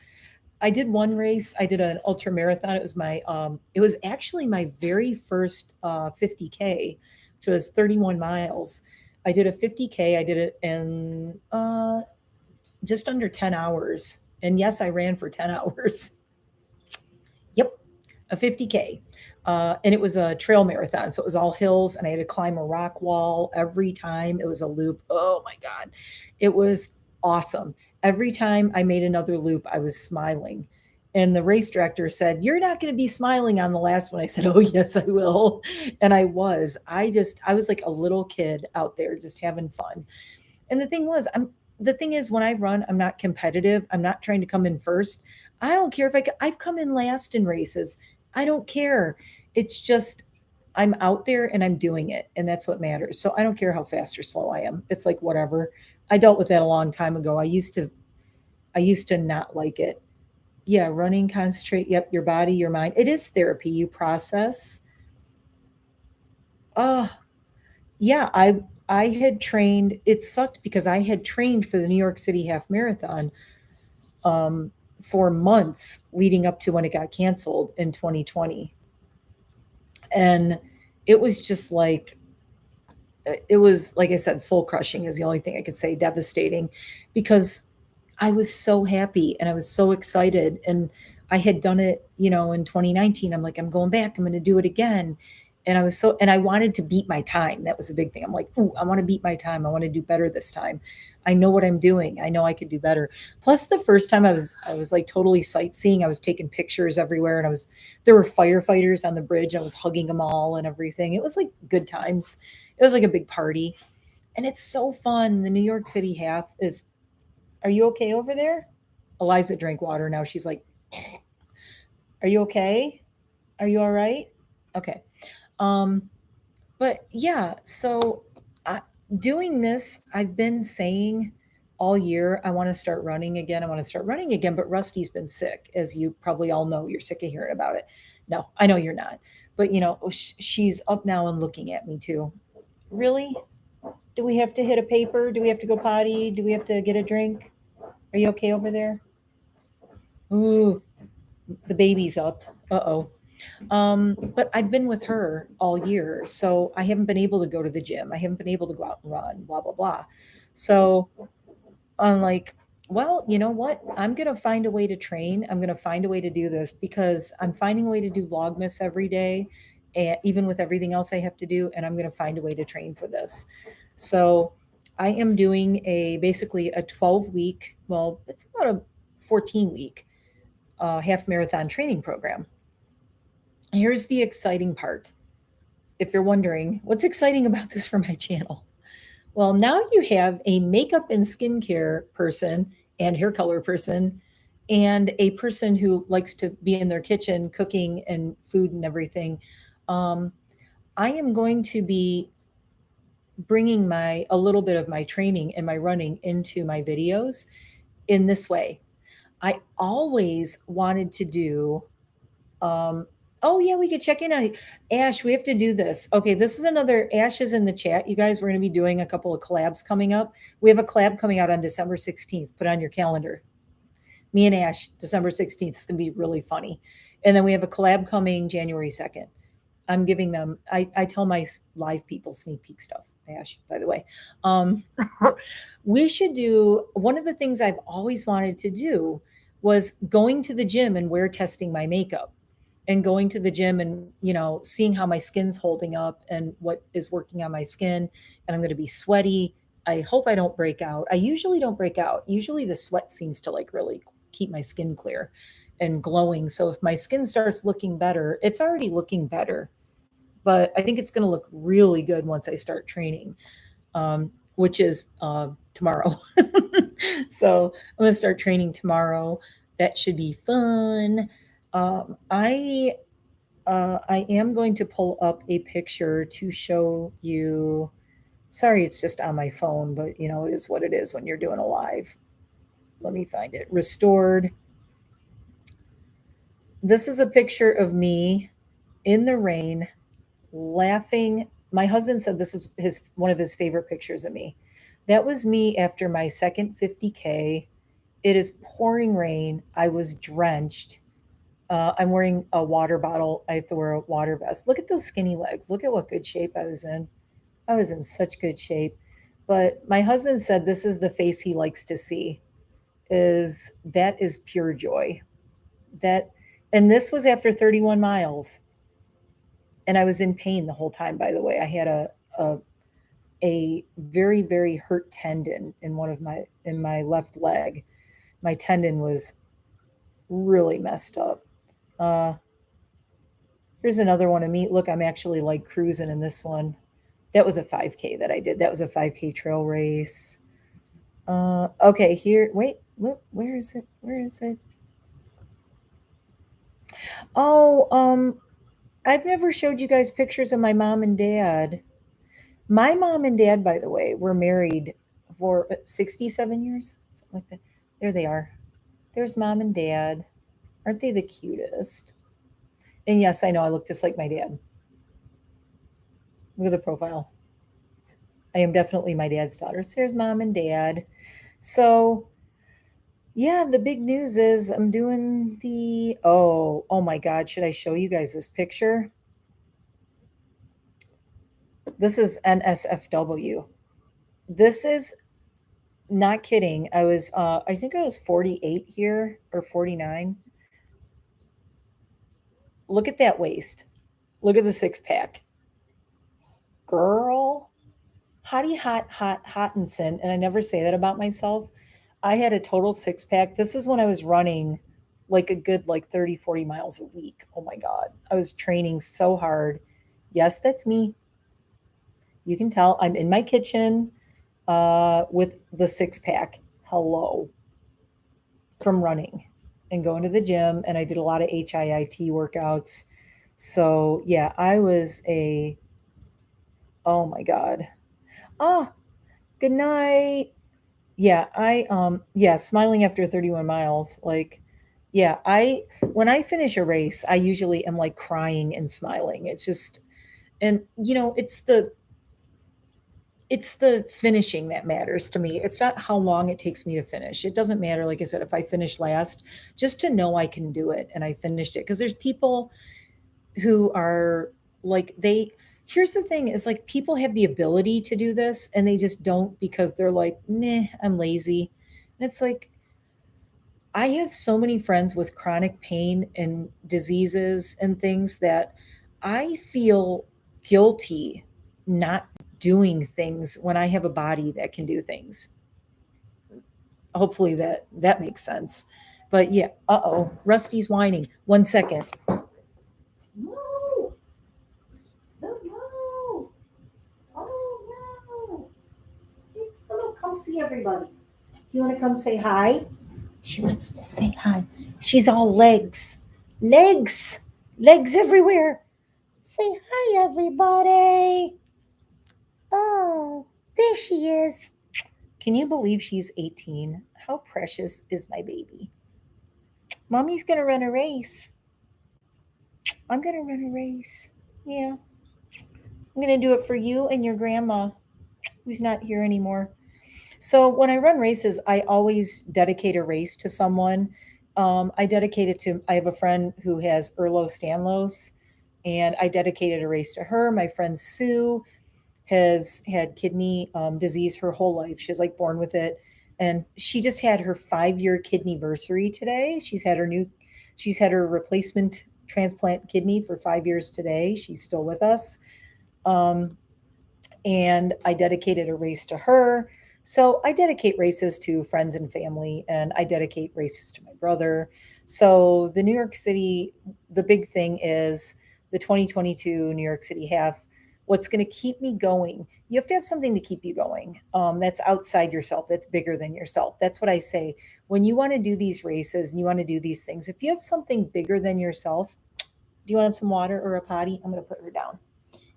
I did one race. I did an ultra marathon. It was actually my very first 50K, which was 31 miles. I did a 50K. I did it in just under 10 hours. And yes, I ran for 10 hours. Yep, a 50K. And it was a trail marathon. So it was all hills, and I had to climb a rock wall every time. It was a loop. Oh my God. It was awesome. Every time I made another loop, I was smiling. And the race director said, "You're not going to be smiling on the last one." I said, "Oh, yes, I will." And I was. I was like a little kid out there just having fun. And the thing is, when I run, I'm not competitive. I'm not trying to come in first. I don't care if I've come in last in races. I don't care. It's just I'm out there and I'm doing it, and that's what matters. So I don't care how fast or slow I am. It's like whatever. I dealt with that a long time ago. I used to not like it. Yeah, running, concentrate. Yep, your body, your mind. It is therapy. You process. Oh, yeah, I had trained. It sucked because I had trained for the New York City Half Marathon um, for months leading up to when it got canceled in 2020, and it was just like it was like I said, soul crushing is the only thing I could say, devastating, because I was so happy and I was so excited, and I had done it, in 2019. I'm like, I'm going back. I'm going to do it again. And I wanted to beat my time. That was a big thing. I'm like, ooh, I want to beat my time. I want to do better this time. I know what I'm doing. I know I could do better. Plus, the first time I was like totally sightseeing. I was taking pictures everywhere, and there were firefighters on the bridge. I was hugging them all and everything. It was like good times. It was like a big party, and it's so fun. The New York City half is. Are you okay over there? Eliza drank water. Now she's like, are you okay? Are you all right? Okay. Um, but yeah, so I, doing this, I've been saying all year, I want to start running again. I want to start running again. But Rusty's been sick, as you probably all know. You're sick of hearing about it. No, I know you're not. But she's up now and looking at me too. Really? Do we have to hit a paper? Do we have to go potty? Do we have to get a drink? Are you okay over there? Ooh, the baby's up. Uh-oh. But I've been with her all year, so I haven't been able to go to the gym. I haven't been able to go out and run, blah, blah, blah. So I'm like, well, you know what? I'm going to find a way to train. I'm going to find a way to do this because I'm finding a way to do Vlogmas every day, and even with everything else I have to do, and I'm going to find a way to train for this. So I am doing basically a 12-week, well, it's about a 14-week half marathon training program. Here's the exciting part. If you're wondering, what's exciting about this for my channel? Well, now you have a makeup and skincare person and hair color person and a person who likes to be in their kitchen cooking and food and everything. Um, I am going to be bringing a little bit of my training and my running into my videos in this way. I always wanted to do Um, oh yeah, we could check in on it. Ash, we have to do this. Okay, this is another. Ash is in the chat. You guys, we're going to be doing a couple of collabs coming up. We have a collab coming out on December 16th. Put it on your calendar. Me and Ash, December 16th. It's going to be really funny. And then we have a collab coming January 2nd. I'm giving them, I tell my live people sneak peek stuff, Ash, by the way. Um, we should do, one of the things I've always wanted to do was going to the gym and wear testing my makeup, and going to the gym and seeing how my skin's holding up and what is working on my skin. And I'm going to be sweaty. I hope I don't break out. I usually don't break out. Usually the sweat seems to like really keep my skin clear and glowing. So if my skin starts looking better, it's already looking better, but I think it's going to look really good once I start training, which is tomorrow. So I'm going to start training tomorrow. That should be fun. I am going to pull up a picture to show you. Sorry, it's just on my phone, but it is what it is when you're doing a live. Let me find it. Restored. This is a picture of me in the rain, laughing. My husband said this is one of his favorite pictures of me. That was me after my second 50K. It is pouring rain. I was drenched. I'm wearing a water bottle. I have to wear a water vest. Look at those skinny legs. Look at what good shape I was in. I was in such good shape. But my husband said this is the face he likes to see. That is pure joy. That and this was after 31 miles. And I was in pain the whole time, by the way. I had a a very, very hurt tendon in my left leg. My tendon was really messed up. Uh, Here's another one of me. Look, I'm actually like cruising in this one. That was a 5K that I did. That was a 5K trail race. Okay, here. Wait, look, where is it? Where is it? Oh, I've never showed you guys pictures of my mom and dad. My mom and dad, by the way, were married for 67 years, something like that. There they are. There's mom and dad. Aren't they the cutest? And yes, I know I look just like my dad. Look at the profile. I am definitely my dad's daughter. So there's mom and dad. So yeah, the big news is I'm doing the oh my god, should I show you guys this picture? This is NSFW. This is not kidding. I think I was 48 here or 49. Look at that waist. Look at the six pack. Girl, hottie hottinson, and I never say that about myself. I had a total six pack. This is when I was running like a good like 30, 40 miles a week. Oh my god. I was training so hard. Yes, that's me. You can tell I'm in my kitchen with the six pack. Hello. From running and going to the gym, and I did a lot of HIIT workouts. So, yeah, I was a oh my god. Oh, good night. Yeah, yeah, smiling after 31 miles, like yeah, I when I finish a race, I usually am like crying and smiling. It's just and it's the finishing that matters to me. It's not how long it takes me to finish. It doesn't matter, like I said, if I finish last, just to know I can do it and I finished it. Because there's people who are like, here's the thing is like people have the ability to do this and they just don't because they're like, meh, I'm lazy. And it's like, I have so many friends with chronic pain and diseases and things that I feel guilty not doing things when I have a body that can do things. Hopefully that makes sense. But yeah, uh-oh, Rusty's whining. 1 second. No, no, oh no. It's little, come see everybody. Do you want to come say hi? She wants to say hi. She's all legs. Legs. Legs everywhere. Say hi, everybody. Oh, there she is. Can you believe she's 18? How precious is my baby? Mommy's going to run a race. I'm going to run a race. Yeah. I'm going to do it for you and your grandma, who's not here anymore. So when I run races, I always dedicate a race to someone. I dedicate it to, I have a friend who has Ehlers-Danlos, and I dedicated a race to her. My friend Sue has had kidney disease her whole life. She was like born with it. And she just had her 5-year kidney anniversary today. She's had her replacement transplant kidney for 5 years today. She's still with us. Um, and I dedicated a race to her. So I dedicate races to friends and family, and I dedicate races to my brother. So the New York City, the big thing is the 2022 New York City half. What's going to keep me going? You have to have something to keep you going. That's outside yourself. That's bigger than yourself. That's what I say. When you want to do these races and you want to do these things, if you have something bigger than yourself, do you want some water or a potty? I'm going to put her down.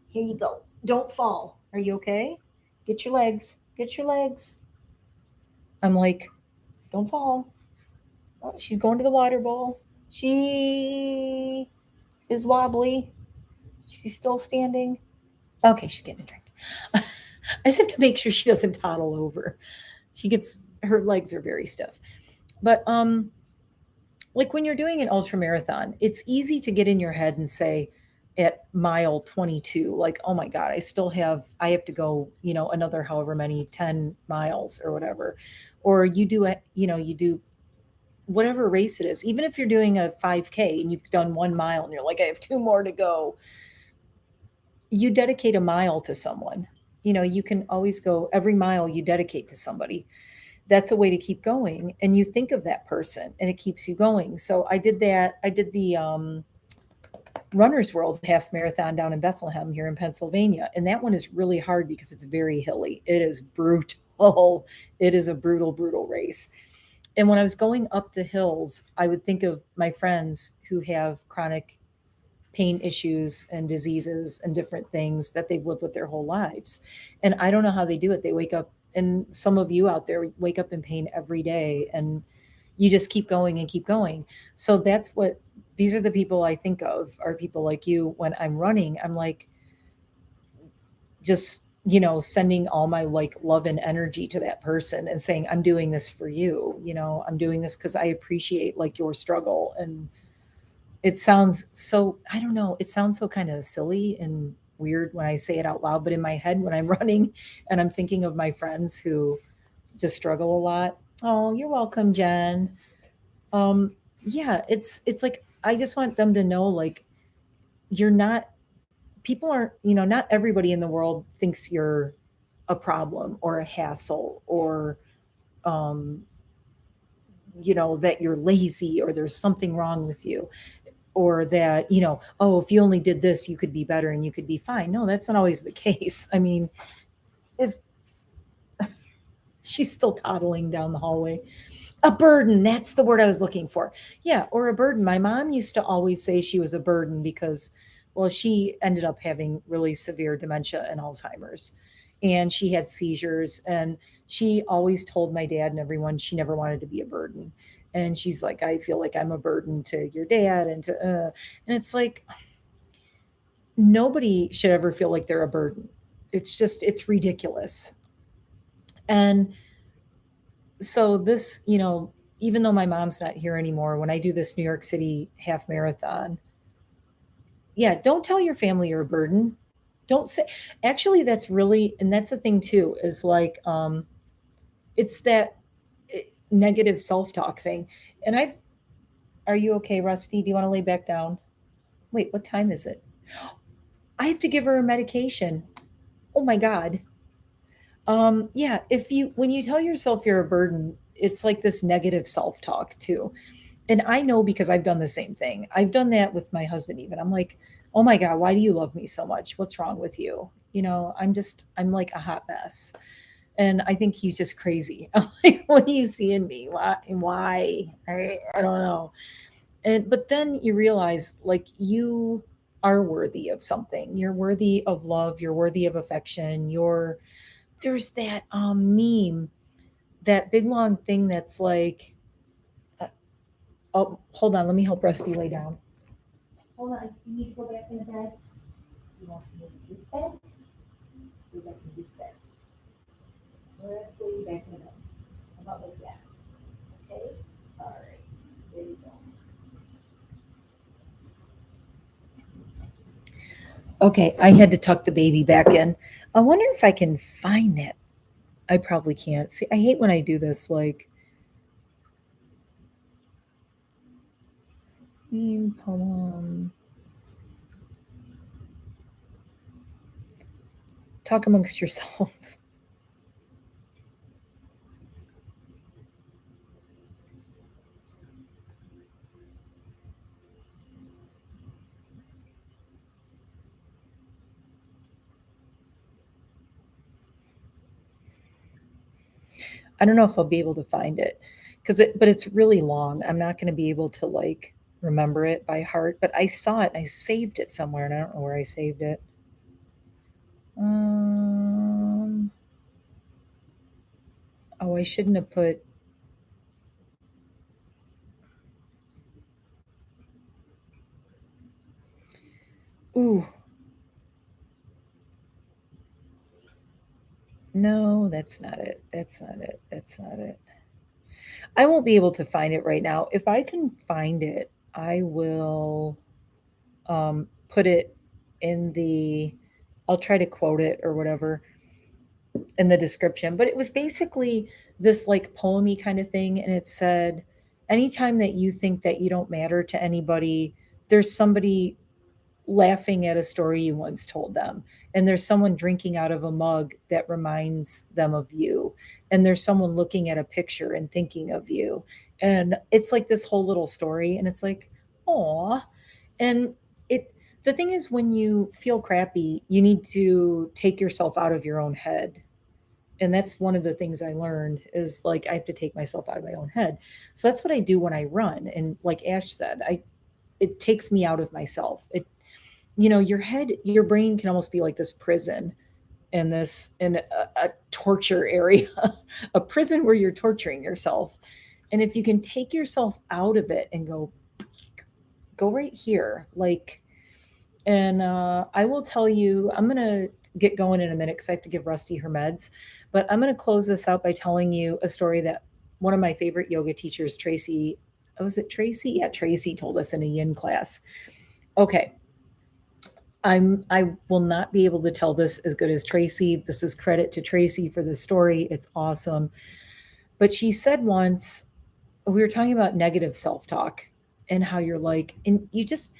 Here you go. Don't fall. Are you okay? Get your legs. Get your legs. I'm like, don't fall. Oh, she's going to the water bowl. She is wobbly. She's still standing. Okay, she's getting a drink. I just have to make sure she doesn't toddle over. Her legs are very stiff. But like when you're doing an ultra marathon, it's easy to get in your head and say at mile 22, like, oh my God, I have to go, another however many 10 miles or whatever. Or you do whatever race it is, even if you're doing a 5K and you've done 1 mile and you're like, I have 2 more to go. You dedicate a mile to someone. You can always go every mile you dedicate to somebody. That's a way to keep going, and you think of that person and it keeps you going. So I did that. I did the Runner's World half marathon down in Bethlehem here in Pennsylvania, and that one is really hard because it's very hilly. It is brutal. It is a brutal race. And when I was going up the hills, I would think of my friends who have chronic pain issues and diseases and different things that they've lived with their whole lives. And I don't know how they do it. They wake up, and some of you out there wake up in pain every day. And you just keep going and keep going. So that's what these are the people I think of, are people like you. When I'm running, I'm like, just, sending all my like love and energy to that person and saying, I'm doing this for you. I'm doing this because I appreciate like your struggle. And it sounds so, I don't know, it sounds so kind of silly and weird when I say it out loud, but in my head when I'm running and I'm thinking of my friends who just struggle a lot. Oh, you're welcome, Jen. Um, yeah, it's like I just want them to know, like, you're not, people aren't, not everybody in the world thinks you're a problem or a hassle, or um, that you're lazy or there's something wrong with you, or that, oh, if you only did this, you could be better and you could be fine. No, that's not always the case. I mean, if she's still toddling down the hallway. A burden, that's the word I was looking for. Yeah, or a burden. My mom used to always say she was a burden because, well, she ended up having really severe dementia and Alzheimer's, and she had seizures, and she always told my dad and everyone she never wanted to be a burden. And she's like, I feel like I'm a burden to your dad and to and it's like, nobody should ever feel like they're a burden. It's just, it's ridiculous. And so this, even though my mom's not here anymore, when I do this New York City half marathon, yeah, don't tell your family you're a burden. Don't say, actually, that's really, and that's the thing too, is like, it's that negative self-talk thing. And are you okay, Rusty? Do you want to lay back down? Wait, what time is it? I have to give her a medication. Oh my God. Yeah, when you tell yourself you're a burden, it's like this negative self-talk too. And I know because I've done the same thing. I've done that with my husband even. I'm like, "Oh my God, why do you love me so much? What's wrong with you?" I'm like a hot mess. And I think he's just crazy. I'm like, "What do you see in me? Why? I don't know." But then you realize, like, you are worthy of something. You're worthy of love, you're worthy of affection. There's that meme, that big long thing that's like, uh, oh, hold on, let me help Rusty lay down. Hold on, you need to go back in the bed. Do you want to move this bed? Go back in this bed. Let's lay you back in the bed. How about like that? Okay? All right. There you go. Okay, I had to tuck the baby back in. I wonder if I can find that. I probably can't. See, I hate when I do this, like, poem. Talk amongst yourself. I don't know if I'll be able to find it, but it's really long. I'm not going to be able to like remember it by heart, but I saw it and I saved it somewhere and I don't know where I saved it. Um, oh, I shouldn't have put. Ooh, no, that's not it. That's not it. That's not it. I won't be able to find it right now. If I can find it, I will put it in the. I'll try to quote it or whatever in the description. But it was basically this like poemy kind of thing, and it said, anytime that you think that you don't matter to anybody, there's somebody laughing at a story you once told them, and there's someone drinking out of a mug that reminds them of you, and there's someone looking at a picture and thinking of you. And it's like this whole little story, and it's like, oh. And it the thing is, when you feel crappy, you need to take yourself out of your own head. And that's one of the things I learned, is like I have to take myself out of my own head. So that's what I do when I run. And like Ash said, I it takes me out of myself. Your head, your brain can almost be like this prison, and this in a torture area, a prison where you're torturing yourself. And if you can take yourself out of it and go right here, like, and I will tell you, I'm going to get going in a minute because I have to give Rusty her meds. But I'm going to close this out by telling you a story that one of my favorite yoga teachers, Tracy, was it Tracy? Yeah, Tracy told us in a yin class. Okay. I will not be able to tell this as good as Tracy. This is credit to Tracy for this story. It's awesome. But she said once, we were talking about negative self-talk and how you're like, and you just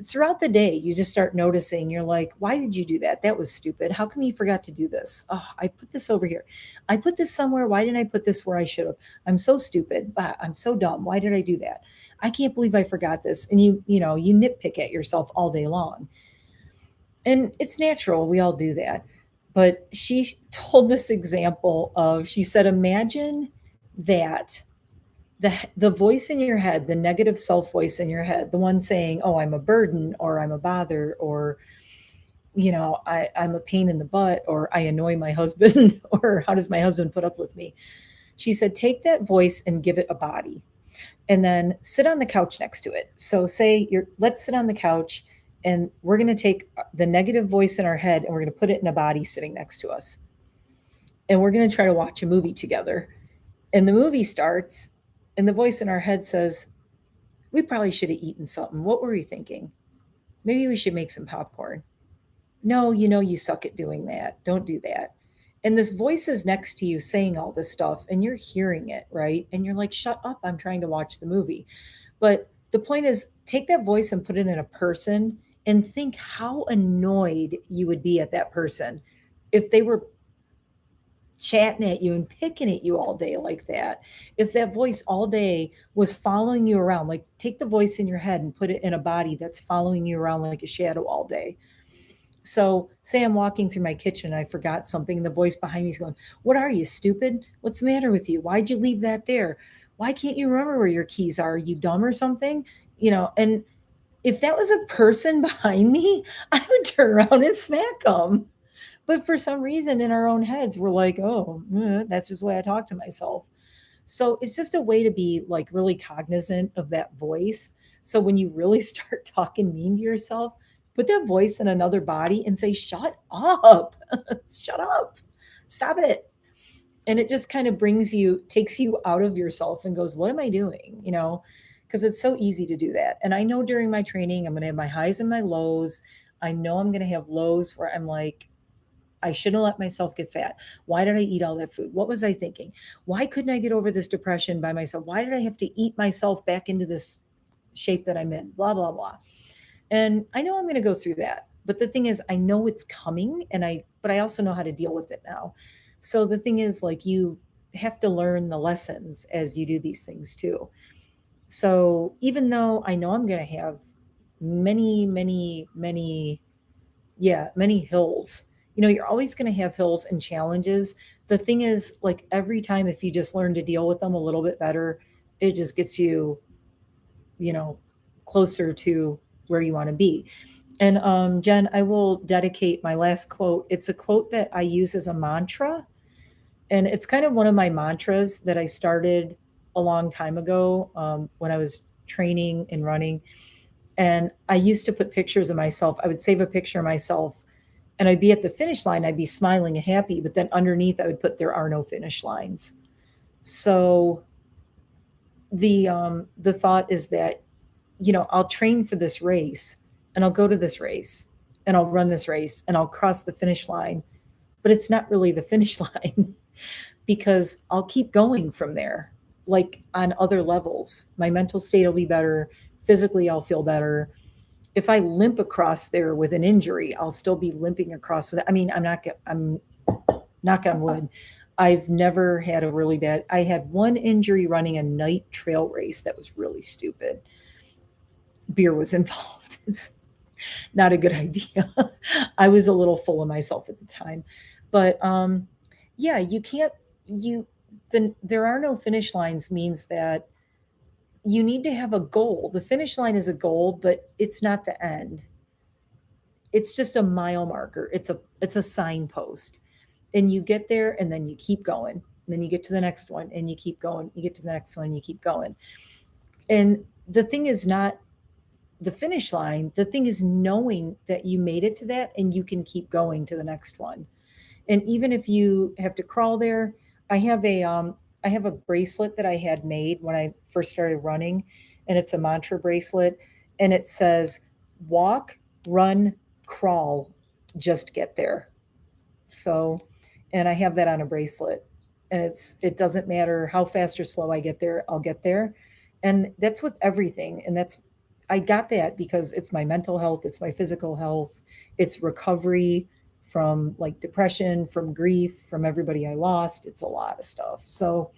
throughout the day, you just start noticing, you're like, why did you do that? That was stupid. How come you forgot to do this? Oh, I put this over here. I put this somewhere. Why didn't I put this where I should have? I'm so stupid. I'm so dumb. Why did I do that? I can't believe I forgot this. And you nitpick at yourself all day long. And it's natural. We all do that. But she told this example of, she said, imagine that the voice in your head, the negative self voice in your head, the one saying, "Oh, I'm a burden," or "I'm a bother," or I'm a pain in the butt," or "I annoy my husband," or "How does my husband put up with me?" She said, take that voice and give it a body, and then sit on the couch next to it. So let's sit on the couch, and we're going to take the negative voice in our head and we're going to put it in a body sitting next to us, and we're going to try to watch a movie together. And the movie starts, and the voice in our head says, we probably should have eaten something. What were we thinking? Maybe we should make some popcorn. No, you suck at doing that. Don't do that. And this voice is next to you saying all this stuff, and you're hearing it, right? And you're like, shut up. I'm trying to watch the movie. But the point is, take that voice and put it in a person and think how annoyed you would be at that person if they were chatting at you and picking at you all day like that. If that voice all day was following you around, like take the voice in your head and put it in a body that's following you around like a shadow all day. So say I'm walking through my kitchen and I forgot something, and the voice behind me is going, what are you, stupid? What's the matter with you? Why'd you leave that there? Why can't you remember where your keys are? Are you dumb or something? And if that was a person behind me, I would turn around and smack them. But for some reason in our own heads, we're like, oh, that's just the way I talk to myself. So it's just a way to be like really cognizant of that voice. So when you really start talking mean to yourself, put that voice in another body and say, shut up, shut up, stop it. And it just kind of takes you out of yourself and goes, what am I doing? Because it's so easy to do that. And I know during my training, I'm going to have my highs and my lows. I know I'm going to have lows where I'm like, I shouldn't let myself get fat. Why did I eat all that food? What was I thinking? Why couldn't I get over this depression by myself? Why did I have to eat myself back into this shape that I'm in? Blah, blah, blah. And I know I'm going to go through that. But the thing is, I know it's coming, but I also know how to deal with it now. So the thing is, like, you have to learn the lessons as you do these things too. So even though I know I'm going to have many, many, many, yeah, many hills. You're always going to have hills and challenges. The thing is, like, every time, if you just learn to deal with them a little bit better, it just gets you, you know, closer to where you want to be. And Jen, I will dedicate my last quote. It's a quote that I use as a mantra. And it's kind of one of my mantras that I started a long time ago when I was training and running. And I used to put pictures of myself. I would save a picture of myself, and I'd be at the finish line. I'd be smiling and happy, but then underneath I would put, there are no finish lines. So the thought is that, I'll train for this race, and I'll go to this race, and I'll run this race, and I'll cross the finish line, but it's not really the finish line because I'll keep going from there, like on other levels. My mental state will be better. Physically, I'll feel better. If I limp across there with an injury, I'll still be limping across with it. I mean, I'm knock on wood. I've never had a really bad, I had one injury running a night trail race that was really stupid. Beer was involved. It's not a good idea. I was a little full of myself at the time. But yeah, you can't, there are no finish lines means that you need to have a goal. The finish line is a goal, but it's not the end. It's just a mile marker. It's a signpost. And you get there and then you keep going. then you get to the next one and you keep going. You get to the next one, you keep going. And the thing is not the finish line. The thing is knowing that you made it to that and you can keep going to the next one. And even if you have to crawl there, I have a bracelet that I had made when I first started running, and it's a mantra bracelet, and it says walk, run, crawl, just get there. So, and I have that on a bracelet, and it doesn't matter how fast or slow I get there, I'll get there. And that's with everything. And that's I got that because it's my mental health, it's my physical health, it's recovery from like depression, from grief, from everybody I lost. It's a lot of stuff. So,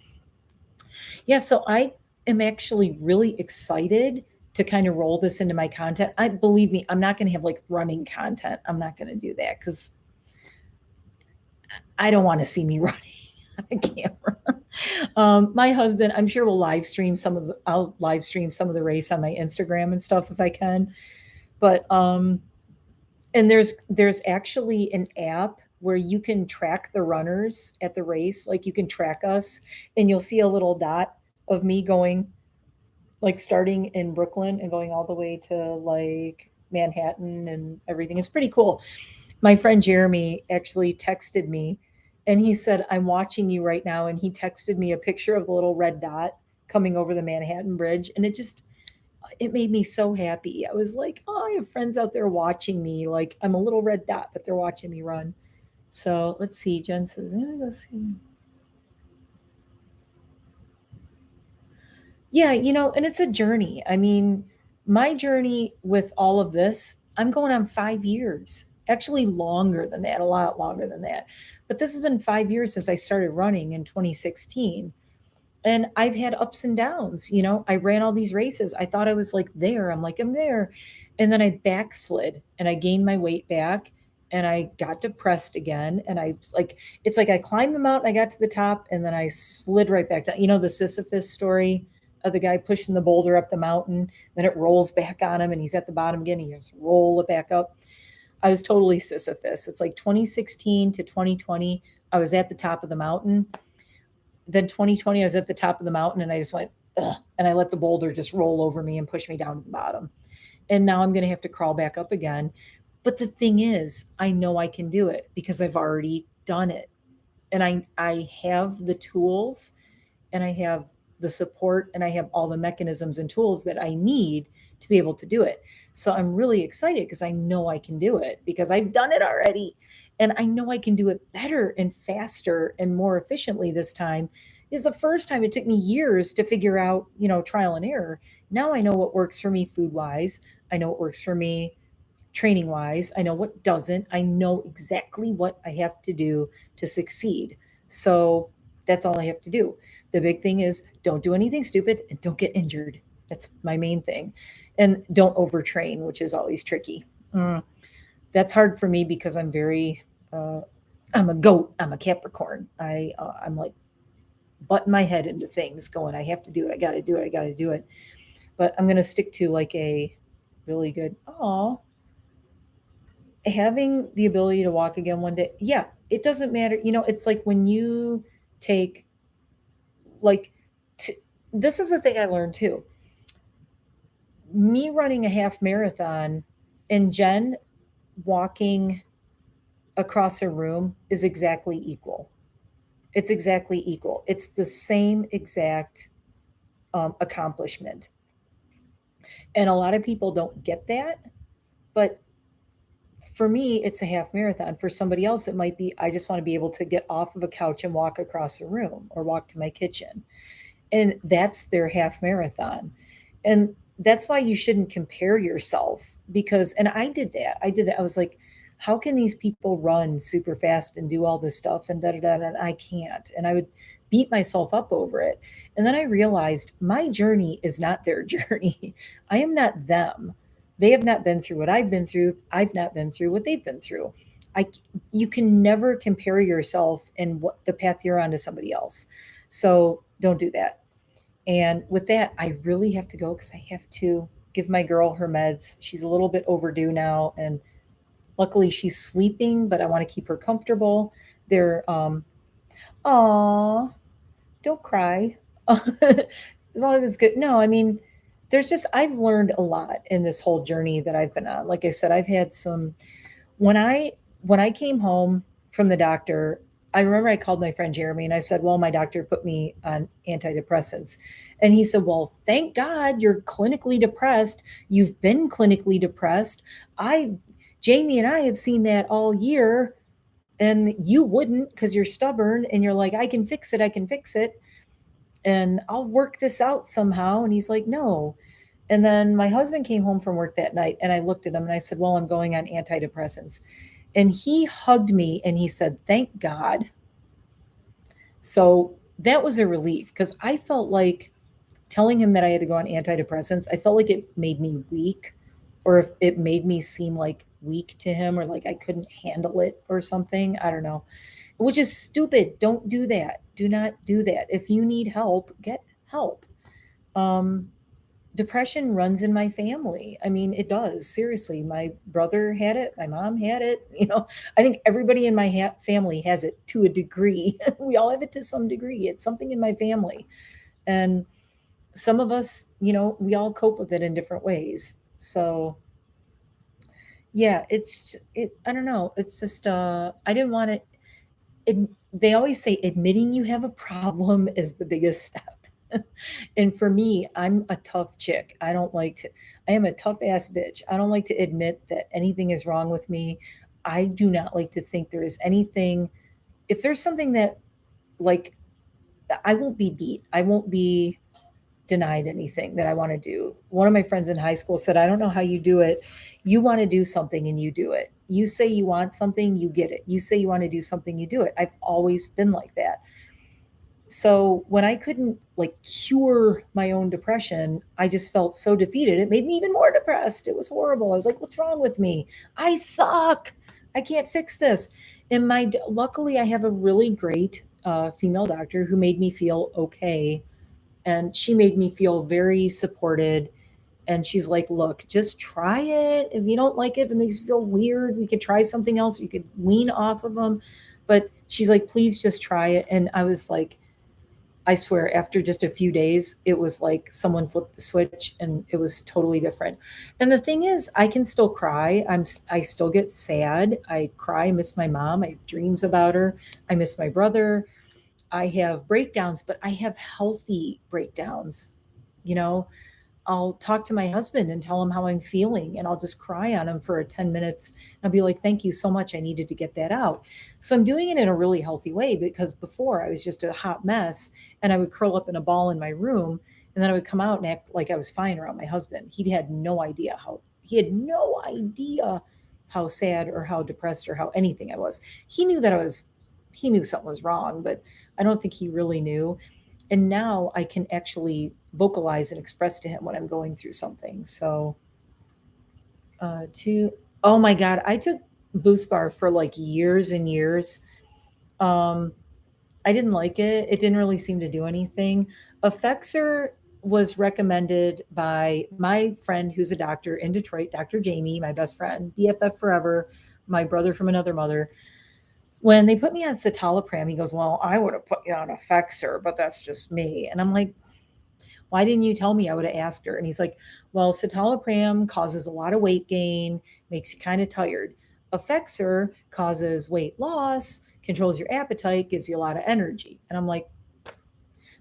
yeah, so I am actually really excited to kind of roll this into my content. I believe me, I'm not going to have like running content. I'm not going to do that cuz I don't want to see me running on camera. My husband, I'm sure will I'll live stream some of the race on my Instagram and stuff if I can. But and there's actually an app where you can track the runners at the race. Like you can track us and you'll see a little dot of me going like starting in Brooklyn and going all the way to like Manhattan and everything. It's pretty cool. My friend Jeremy actually texted me and he said, I'm watching you right now. And he texted me a picture of the little red dot coming over the Manhattan Bridge. And it made me so happy. I was like, oh, I have friends out there watching me. Like I'm a little red dot, but they're watching me run. So let's see. Jen says, I'm gonna go see. Yeah, and it's a journey. I mean, my journey with all of this, I'm going on 5 years, actually longer than that, a lot longer than that. But this has been 5 years since I started running in 2016. And I've had ups and downs. I ran all these races. I thought I was like there. I'm like, I'm there. And then I backslid and I gained my weight back and I got depressed again. And it's like I climbed the mountain, I got to the top, and then I slid right back down. The Sisyphus story of the guy pushing the boulder up the mountain, then it rolls back on him and he's at the bottom again. He has to roll it back up. I was totally Sisyphus. It's like 2016 to 2020. I was at the top of the mountain. Then 2020, I was at the top of the mountain and I just went, ugh, and I let the boulder just roll over me and push me down to the bottom. And now I'm going to have to crawl back up again. But the thing is, I know I can do it because I've already done it. And I have the tools and I have the support and I have all the mechanisms and tools that I need to be able to do it. So I'm really excited because I know I can do it because I've done it already. And I know I can do it better and faster and more efficiently this time. Is the first time it took me years to figure out, trial and error. Now I know what works for me food wise. I know what works for me training wise. I know what doesn't. I know exactly what I have to do to succeed. So that's all I have to do. The big thing is don't do anything stupid and don't get injured. That's my main thing. And don't overtrain, which is always tricky. That's hard for me because I'm a goat. I'm a Capricorn. I'm like butting my head into things going, I have to do it. I got to do it. I got to do it. But I'm going to stick to like a really good, having the ability to walk again one day. Yeah, it doesn't matter. It's like when you take like, this is the thing I learned too. Me running a half marathon and Jen walking across a room is exactly equal. It's exactly equal. It's the same exact accomplishment. And a lot of people don't get that. But for me, it's a half marathon. For somebody else, it might be I just want to be able to get off of a couch and walk across a room or walk to my kitchen. And that's their half marathon. And that's why you shouldn't compare yourself because, and I did that. I was like, how can these people run super fast and do all this stuff and da da da, and I can't. And I would beat myself up over it. And then I realized my journey is not their journey. I am not them. They have not been through what I've been through. I've not been through what they've been through. I You can never compare yourself and what the path you're on to somebody else. So don't do that. And with that, I really have to go because I have to give my girl her meds. She's a little bit overdue now, and luckily she's sleeping, but I want to keep her comfortable. They're Aw, don't cry. As long as it's good. No, I mean, there's just I've learned a lot in this whole journey that I've been on. Like I said, I've had some when I came home from the doctor, I remember I called my friend Jeremy and I said, "Well, my doctor put me on antidepressants." And he said, "Well, thank God you're clinically depressed. You've been clinically depressed. I Jamie and I have seen that all year and you wouldn't because you're stubborn and you're like, I can fix it, I can fix it, and I'll work this out somehow." And he's like, "No." And then my husband came home from work that night and I looked at him and I said, "Well, I'm going on antidepressants." And he hugged me and he said, "Thank God." So that was a relief because I felt like telling him that I had to go on antidepressants, I felt like it made me weak, or if it made me seem like weak to him or like I couldn't handle it or something. I don't know, which is stupid. Don't do that. Do not do that. If you need help, get help. Um, Depression runs in my family. I mean, it does. Seriously, my brother had it, my mom had it. I think everybody in my family has it to a degree. We all have it to some degree. It's something in my family. And some of us, we all cope with it in different ways. So, yeah, I don't know. It's just I didn't want to it, they always say admitting you have a problem is the biggest step. And for me, I'm a tough chick. I am a tough ass bitch. I don't like to admit that anything is wrong with me. I do not like to think there is anything. If there's something that, like, I won't be beat, I won't be denied anything that I want to do. One of my friends in high school said, "I don't know how you do it. You want to do something and you do it. You say you want something, you get it. You say you want to do something, you do it." I've always been like that. So when I couldn't like cure my own depression, I just felt so defeated. It made me even more depressed. It was horrible. I was like, "What's wrong with me? I suck. I can't fix this." And luckily, I have a really great female doctor who made me feel okay, and she made me feel very supported. And she's like, "Look, just try it. If you don't like it, if it makes you feel weird, we could try something else. You could wean off of them." But she's like, "Please just try it." And I was like, I swear, after just a few days, it was like someone flipped the switch and it was totally different. And the thing is, I can still cry. I still get sad. I cry. I miss my mom. I have dreams about her. I miss my brother. I have breakdowns, but I have healthy breakdowns. You know, I'll talk to my husband and tell him how I'm feeling, and I'll just cry on him for 10 minutes. I'll be like, "Thank you so much. I needed to get that out." So I'm doing it in a really healthy way, because before I was just a hot mess and I would curl up in a ball in my room, and then I would come out and act like I was fine around my husband. He had no idea how sad or how depressed or how anything I was. He knew something was wrong, but I don't think he really knew. And now I can actually vocalize and express to him when I'm going through something. So, to oh my god, I took Boost Bar for like years and years. Um, I didn't like it. It didn't really seem to do anything. Effexor was recommended by my friend who's a doctor in Detroit, Dr. Jamie, my best friend, BFF forever, my brother from another mother. When they put me on citalopram, he goes, "Well, I would have put you on Effexor, but that's just me." And I'm like, "Why didn't you tell me?" I would have asked her. And he's like, "Well, citalopram causes a lot of weight gain, makes you kind of tired. Effexor causes weight loss, controls your appetite, gives you a lot of energy." And I'm like,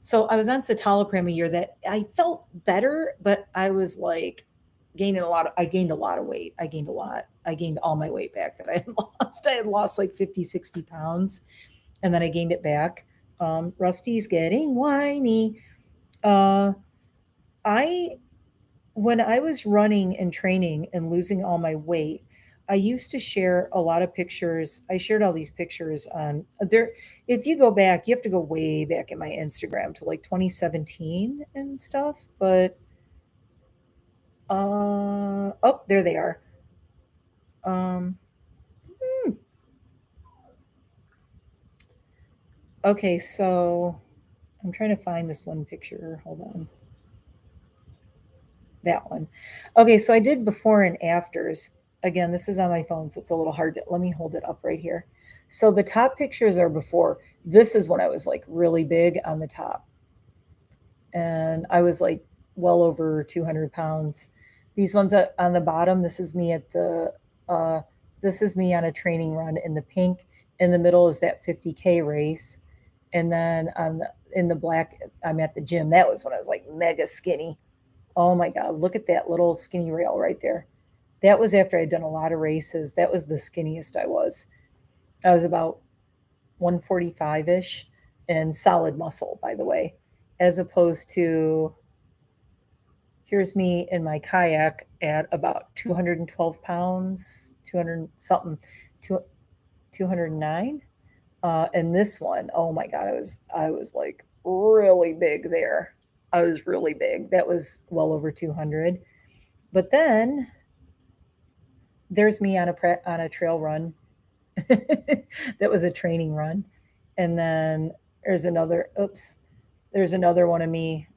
so I was on citalopram a year that I felt better, but I was like I gained a lot of weight. I gained a lot. I gained all my weight back that I had lost. I had lost like 50, 60 pounds, and then I gained it back. Rusty's getting whiny. Uh, I When I was running and training and losing all my weight, I used to share a lot of pictures. I shared all these pictures on there. If you go back, you have to go way back in my Instagram to like 2017 and stuff. But oh, there they are. Um, hmm. Okay, so I'm trying to find this one picture. Hold on. That one. Okay, so I did before and afters. Again, this is on my phone, so it's a little hard to let me hold it up right here. So the top pictures are before. This is when I was like really big on the top, and I was like well over 200 pounds. These ones on the bottom, this is me at the, uh, this is me on a training run in the pink. In the middle is that 50K race. And then in the black, I'm at the gym. That was when I was like mega skinny. Oh my God, look at that little skinny rail right there. That was after I'd done a lot of races. That was the skinniest I was. I was about 145 ish and solid muscle, by the way, as opposed to here's me in my kayak at about 212 pounds, 200 something, 209. And this one, oh my God, I was like really big there. I was really big. That was well over 200. But then there's me on a trail run. That was a training run. And then there's another one of me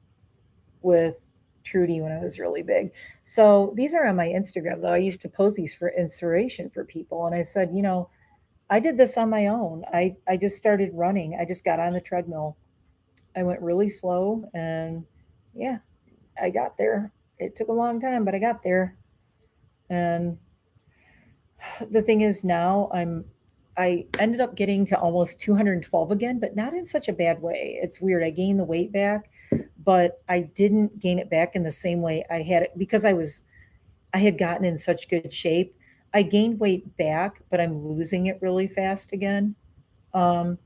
with Trudy when I was really big. So these are on my Instagram, though. I used to post these for inspiration for people. And I said, I did this on my own. I just started running. I just got on the treadmill. I went really slow and yeah, I got there. It took a long time, but I got there. And the thing is now I ended up getting to almost 212 again, but not in such a bad way. It's weird. I gained the weight back, but I didn't gain it back in the same way I had it because I had gotten in such good shape. I gained weight back, but I'm losing it really fast again. Um,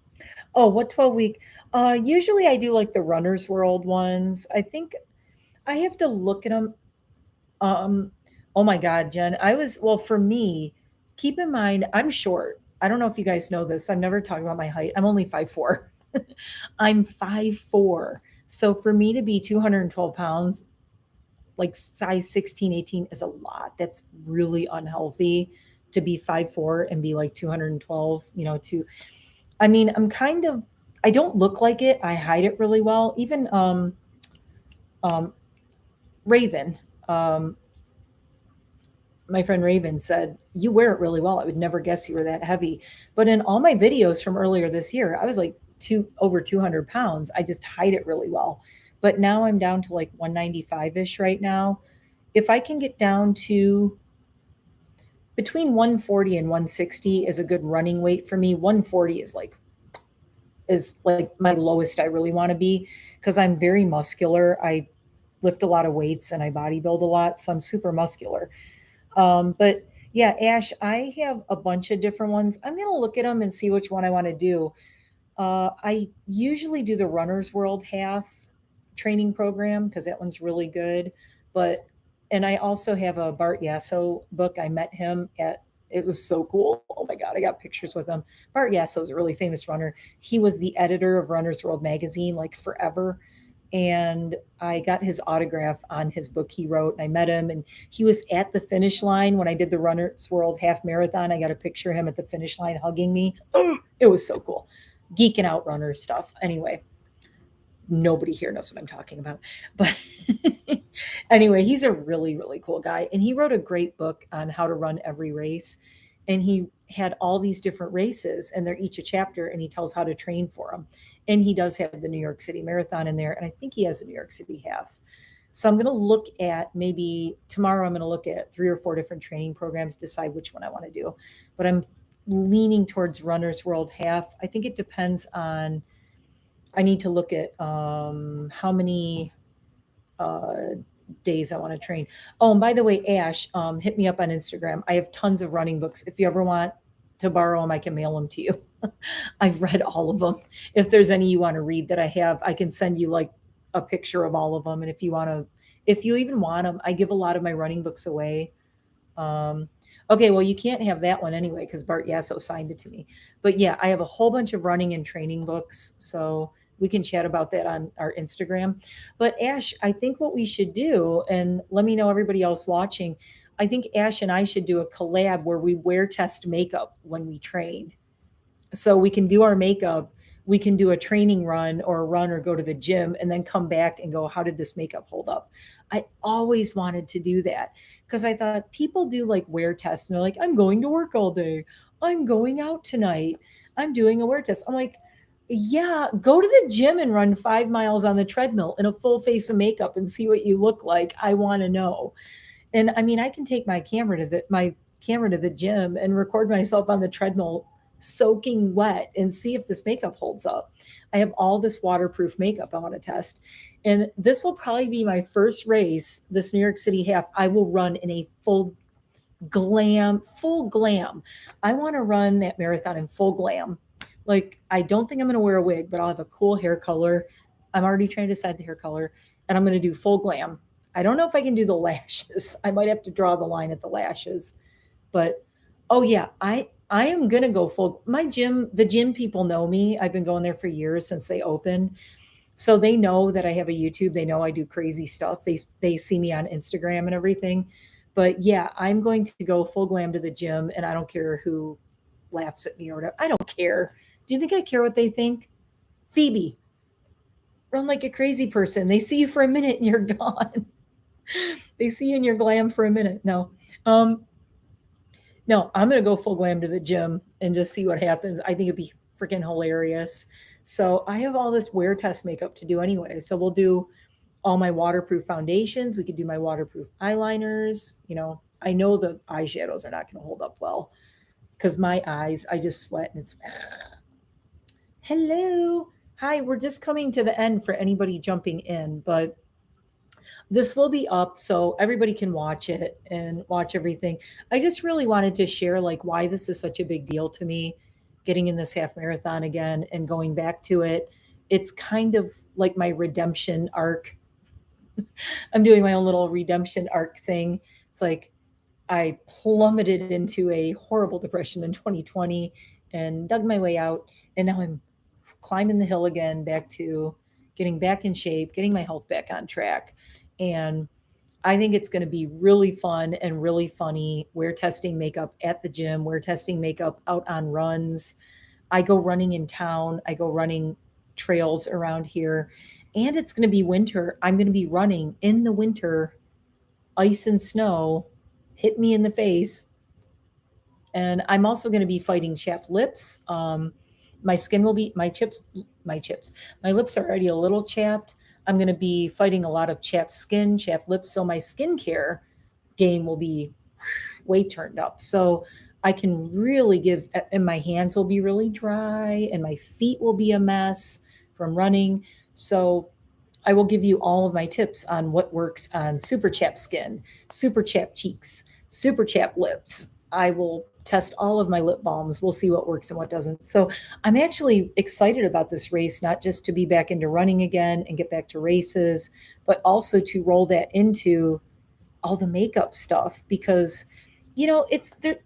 oh, what 12 week? Usually I do like the Runner's World ones. I think I have to look at them. Um, oh my God, Jen, well, for me, keep in mind, I'm short. I don't know if you guys know this. I've never talked about my height. I'm only 5'4". I'm 5'4". So for me to be 212 pounds, like size 16, 18 is a lot. That's really unhealthy to be 5'4" and be like 212, I mean, I don't look like it. I hide it really well. Even um, Raven, um, my friend Raven said, "You wear it really well. I would never guess you were that heavy." But in all my videos from earlier this year, I was like over 200 pounds. I just hide it really well. But now I'm down to like 195 ish right now. If I can get down to between 140 and 160 is a good running weight for me. 140 is like my lowest I really want to be because I'm very muscular. I lift a lot of weights and I bodybuild a lot, so I'm super muscular. But yeah, Ash, I have a bunch of different ones. I'm gonna look at them and see which one I want to do. I usually do the Runner's World half training program because that one's really good. But and I also have a Bart Yasso book. I met him at it was so cool. Oh my God, I got pictures with him. Bart Yasso is a really famous runner. He was the editor of Runner's World magazine like forever. And I got his autograph on his book he wrote. And I met him, and he was at the finish line when I did the Runner's World half marathon. I got a picture of him at the finish line hugging me. It was so cool. Geeking out runner stuff. Anyway, nobody here knows what I'm talking about. But anyway, he's a really, really cool guy. And he wrote a great book on how to run every race. And he had all these different races, and they're each a chapter, and he tells how to train for them. And he does have the New York City Marathon in there. And I think he has the New York City half. So I'm going to look at maybe tomorrow, I'm going to look at 3 or 4 different training programs, decide which one I want to do. But I'm leaning towards Runner's World half. I think it depends on, I need to look at how many uh, days I want to train. Oh, and by the way, Ash, hit me up on Instagram. I have tons of running books. If you ever want to borrow them, I can mail them to you. I've read all of them. If there's any you want to read that I have, I can send you like a picture of all of them. And if you even want them, I give a lot of my running books away. Okay, well, you can't have that one anyway because Bart Yasso signed it to me. But yeah, I have a whole bunch of running and training books. So we can chat about that on our Instagram. But Ash, I think what we should do, and let me know everybody else watching, I think Ash and I should do a collab where we wear test makeup when we train. So we can do our makeup, we can do a training run or a run or go to the gym and then come back and go, how did this makeup hold up? I always wanted to do that because I thought people do like wear tests and they're like, I'm going to work all day. I'm going out tonight. I'm doing a wear test. I'm like, Yeah, go to the gym and run 5 miles on the treadmill in a full face of makeup and see what you look like. I wanna know. And I mean, I can take my camera to the gym and record myself on the treadmill soaking wet and see if this makeup holds up. I have all this waterproof makeup I want to test. And this will probably be my first race, this New York City half. I will run in a full glam. I want to run that marathon in full glam. Like, I don't think I'm going to wear a wig, but I'll have a cool hair color. I'm already trying to decide the hair color, and I'm going to do full glam. I don't know if I can do the lashes. I might have to draw the line at the lashes. But oh yeah, I am going to go full. My gym, the gym people know me. I've been going there for years since they opened. So they know that I have a YouTube. They know I do crazy stuff. They see me on Instagram and everything. But yeah, I'm going to go full glam to the gym, and I don't care who laughs at me or whatever. I don't care. Do you think I care what they think? Phoebe, run like a crazy person. They see you for a minute and you're gone. They see you in your glam for a minute. No. Um, no, I'm gonna go full glam to the gym and just see what happens. I think it'd be freaking hilarious. So I have all this wear test makeup to do anyway. So we'll do all my waterproof foundations. We could do my waterproof eyeliners. I know the eyeshadows are not going to hold up well because my eyes, I just sweat and it's hello. Hi, we're just coming to the end for anybody jumping in, but this will be up so everybody can watch it and watch everything. I just really wanted to share like why this is such a big deal to me, getting in this half marathon again and going back to it. It's kind of like my redemption arc. I'm doing my own little redemption arc thing. It's like I plummeted into a horrible depression in 2020 and dug my way out. And now I'm climbing the hill again, back to getting back in shape, getting my health back on track. And I think it's going to be really fun and really funny. We're testing makeup at the gym, we're testing makeup out on runs. I go running in town, I go running trails around here. And it's going to be winter. I'm going to be running in the winter, ice and snow hit me in the face. And I'm also going to be fighting chapped lips. My skin will be my lips are already a little chapped. I'm going to be fighting a lot of chapped skin, chapped lips. So my skincare game will be way turned up. So I can really give, and my hands will be really dry, and my feet will be a mess from running. So I will give you all of my tips on what works on super chapped skin, super chapped cheeks, super chapped lips. I will test all of my lip balms. We'll see what works and what doesn't. So I'm actually excited about this race, not just to be back into running again and get back to races, but also to roll that into all the makeup stuff because, it's there.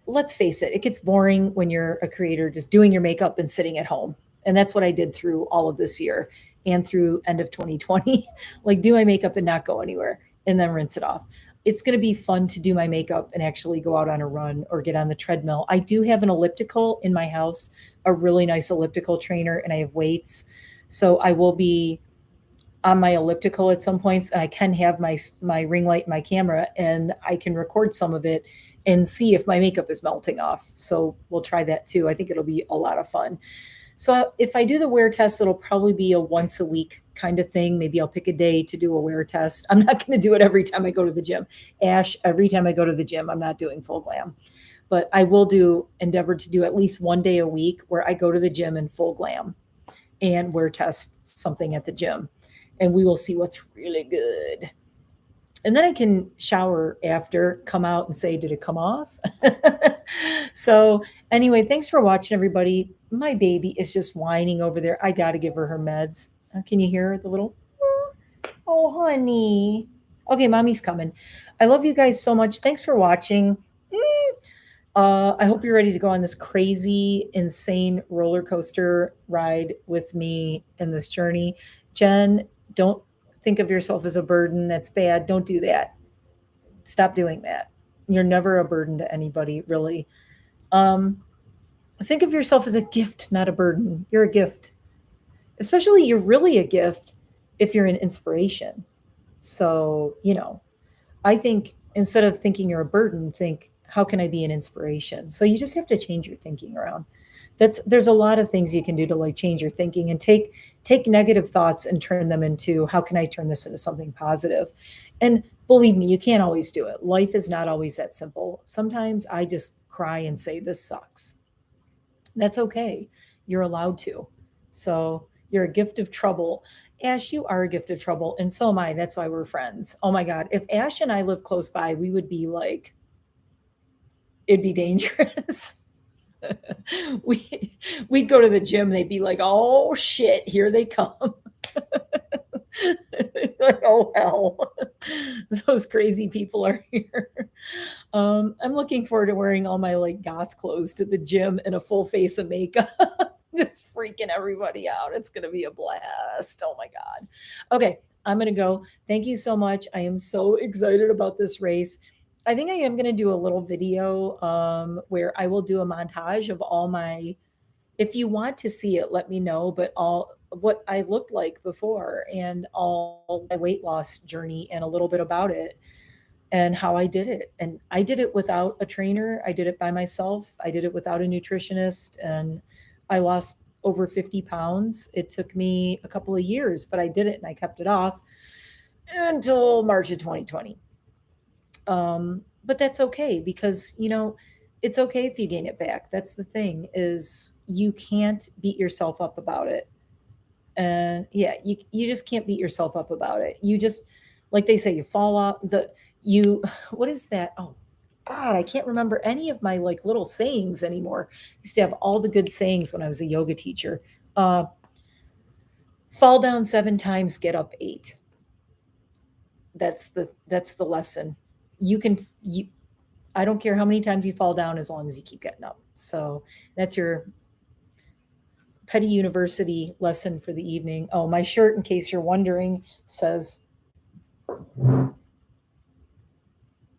Let's face it, it gets boring when you're a creator just doing your makeup and sitting at home. And that's what I did through all of this year and through end of 2020. Like, do my makeup and not go anywhere and then rinse it off. It's going to be fun to do my makeup and actually go out on a run or get on the treadmill. I do have an elliptical in my house, a really nice elliptical trainer, and I have weights. So I will be on my elliptical at some points, and I can have my ring light, my camera, and I can record some of it and see if my makeup is melting off. So we'll try that too. I think it'll be a lot of fun. So if I do the wear test, it'll probably be a once a week kind of thing. Maybe I'll pick a day to do a wear test. I'm not going to do it every time I go to the gym. Ash, every time I go to the gym, I'm not doing full glam. But I will endeavor to do at least one day a week where I go to the gym in full glam and wear test something at the gym. And we will see what's really good. And then I can shower after, come out and say, did it come off? So anyway, thanks for watching, everybody. My baby is just whining over there. I got to give her her meds. Can you hear the little, oh, honey. Okay, mommy's coming. I love you guys so much. Thanks for watching. I hope you're ready to go on this crazy, insane roller coaster ride with me in this journey. Jen, don't think of yourself as a burden. That's bad. Don't do that. Stop doing that. You're never a burden to anybody, really. Think of yourself as a gift, not a burden. You're a gift. Especially, you're really a gift if you're an inspiration. So, I think instead of thinking you're a burden, think, how can I be an inspiration? So you just have to change your thinking around. There's a lot of things you can do to like change your thinking and take negative thoughts and turn them into, how can I turn this into something positive? And believe me, you can't always do it. Life is not always that simple. Sometimes I just cry and say this sucks. That's okay. You're allowed to. So you're a gift of trouble. Ash, you are a gift of trouble, and so am I. That's why we're friends. Oh my God. If Ash and I lived close by, we would be like, it'd be dangerous. we we'd go to the gym, they'd be like, oh shit, here they come. Like, oh hell. Those crazy people are here. I'm looking forward to wearing all my like goth clothes to the gym and a full face of makeup. Just freaking everybody out. It's gonna be a blast. Oh my God. Okay, I'm gonna go. Thank you so much. I am so excited about this race. I think I am gonna do a little video where I will do a montage of all my, if you want to see it, let me know, but all what I looked like before and all my weight loss journey and a little bit about it and how I did it. And I did it without a trainer. I did it by myself. I did it without a nutritionist. And I lost over 50 pounds. It took me a couple of years, but I did it and I kept it off until March of 2020. But that's okay because, it's okay if you gain it back. That's the thing, is you can't beat yourself up about it. And yeah, you just can't beat yourself up about it. You just, like they say, you fall off you what is that? Oh God, I can't remember any of my like little sayings anymore. I used to have all the good sayings when I was a yoga teacher. uh Fall down 7 times, get up 8. That's the lesson. You I don't care how many times you fall down as long as you keep getting up. So that's your petty university lesson for the evening. Oh, my shirt, in case you're wondering, says,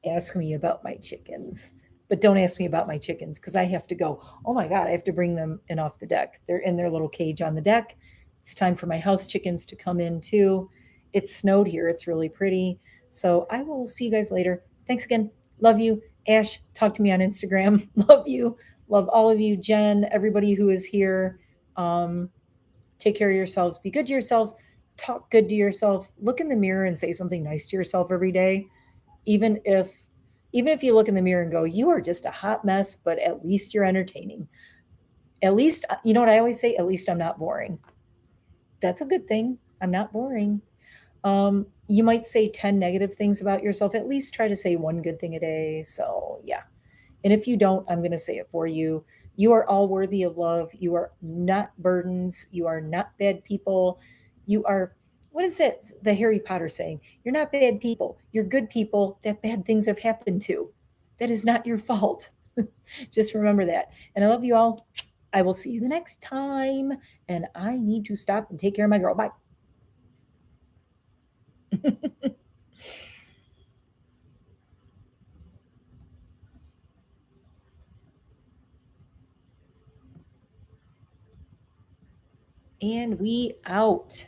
ask me about my chickens. But don't ask me about my chickens because I have to go. Oh my God, I have to bring them in off the deck. They're in their little cage on the deck. It's time for my house chickens to come in too. It snowed here. It's really pretty. So I will see you guys later. Thanks again. Love you. Ash, talk to me on Instagram. Love you. Love all of you. Jen, everybody who is here. Um, Take care of yourselves. Be good to yourselves. Talk good to yourself. Look in the mirror and say something nice to yourself every day, even if even if you look in the mirror and go, you are just a hot mess, but at least you're entertaining. At least, you know what I always say, at least I'm not boring. That's a good thing. I'm not boring. You might say 10 negative things about yourself. At least try to say one good thing a day. So yeah. And if you don't, I'm going to say it for you. You are all worthy of love. You are not burdens. You are not bad people. You are, what is it? The Harry Potter saying? You're not bad people. You're good people that bad things have happened to. That is not your fault. Just remember that. And I love you all. I will see you the next time. And I need to stop and take care of my girl. Bye. And we out.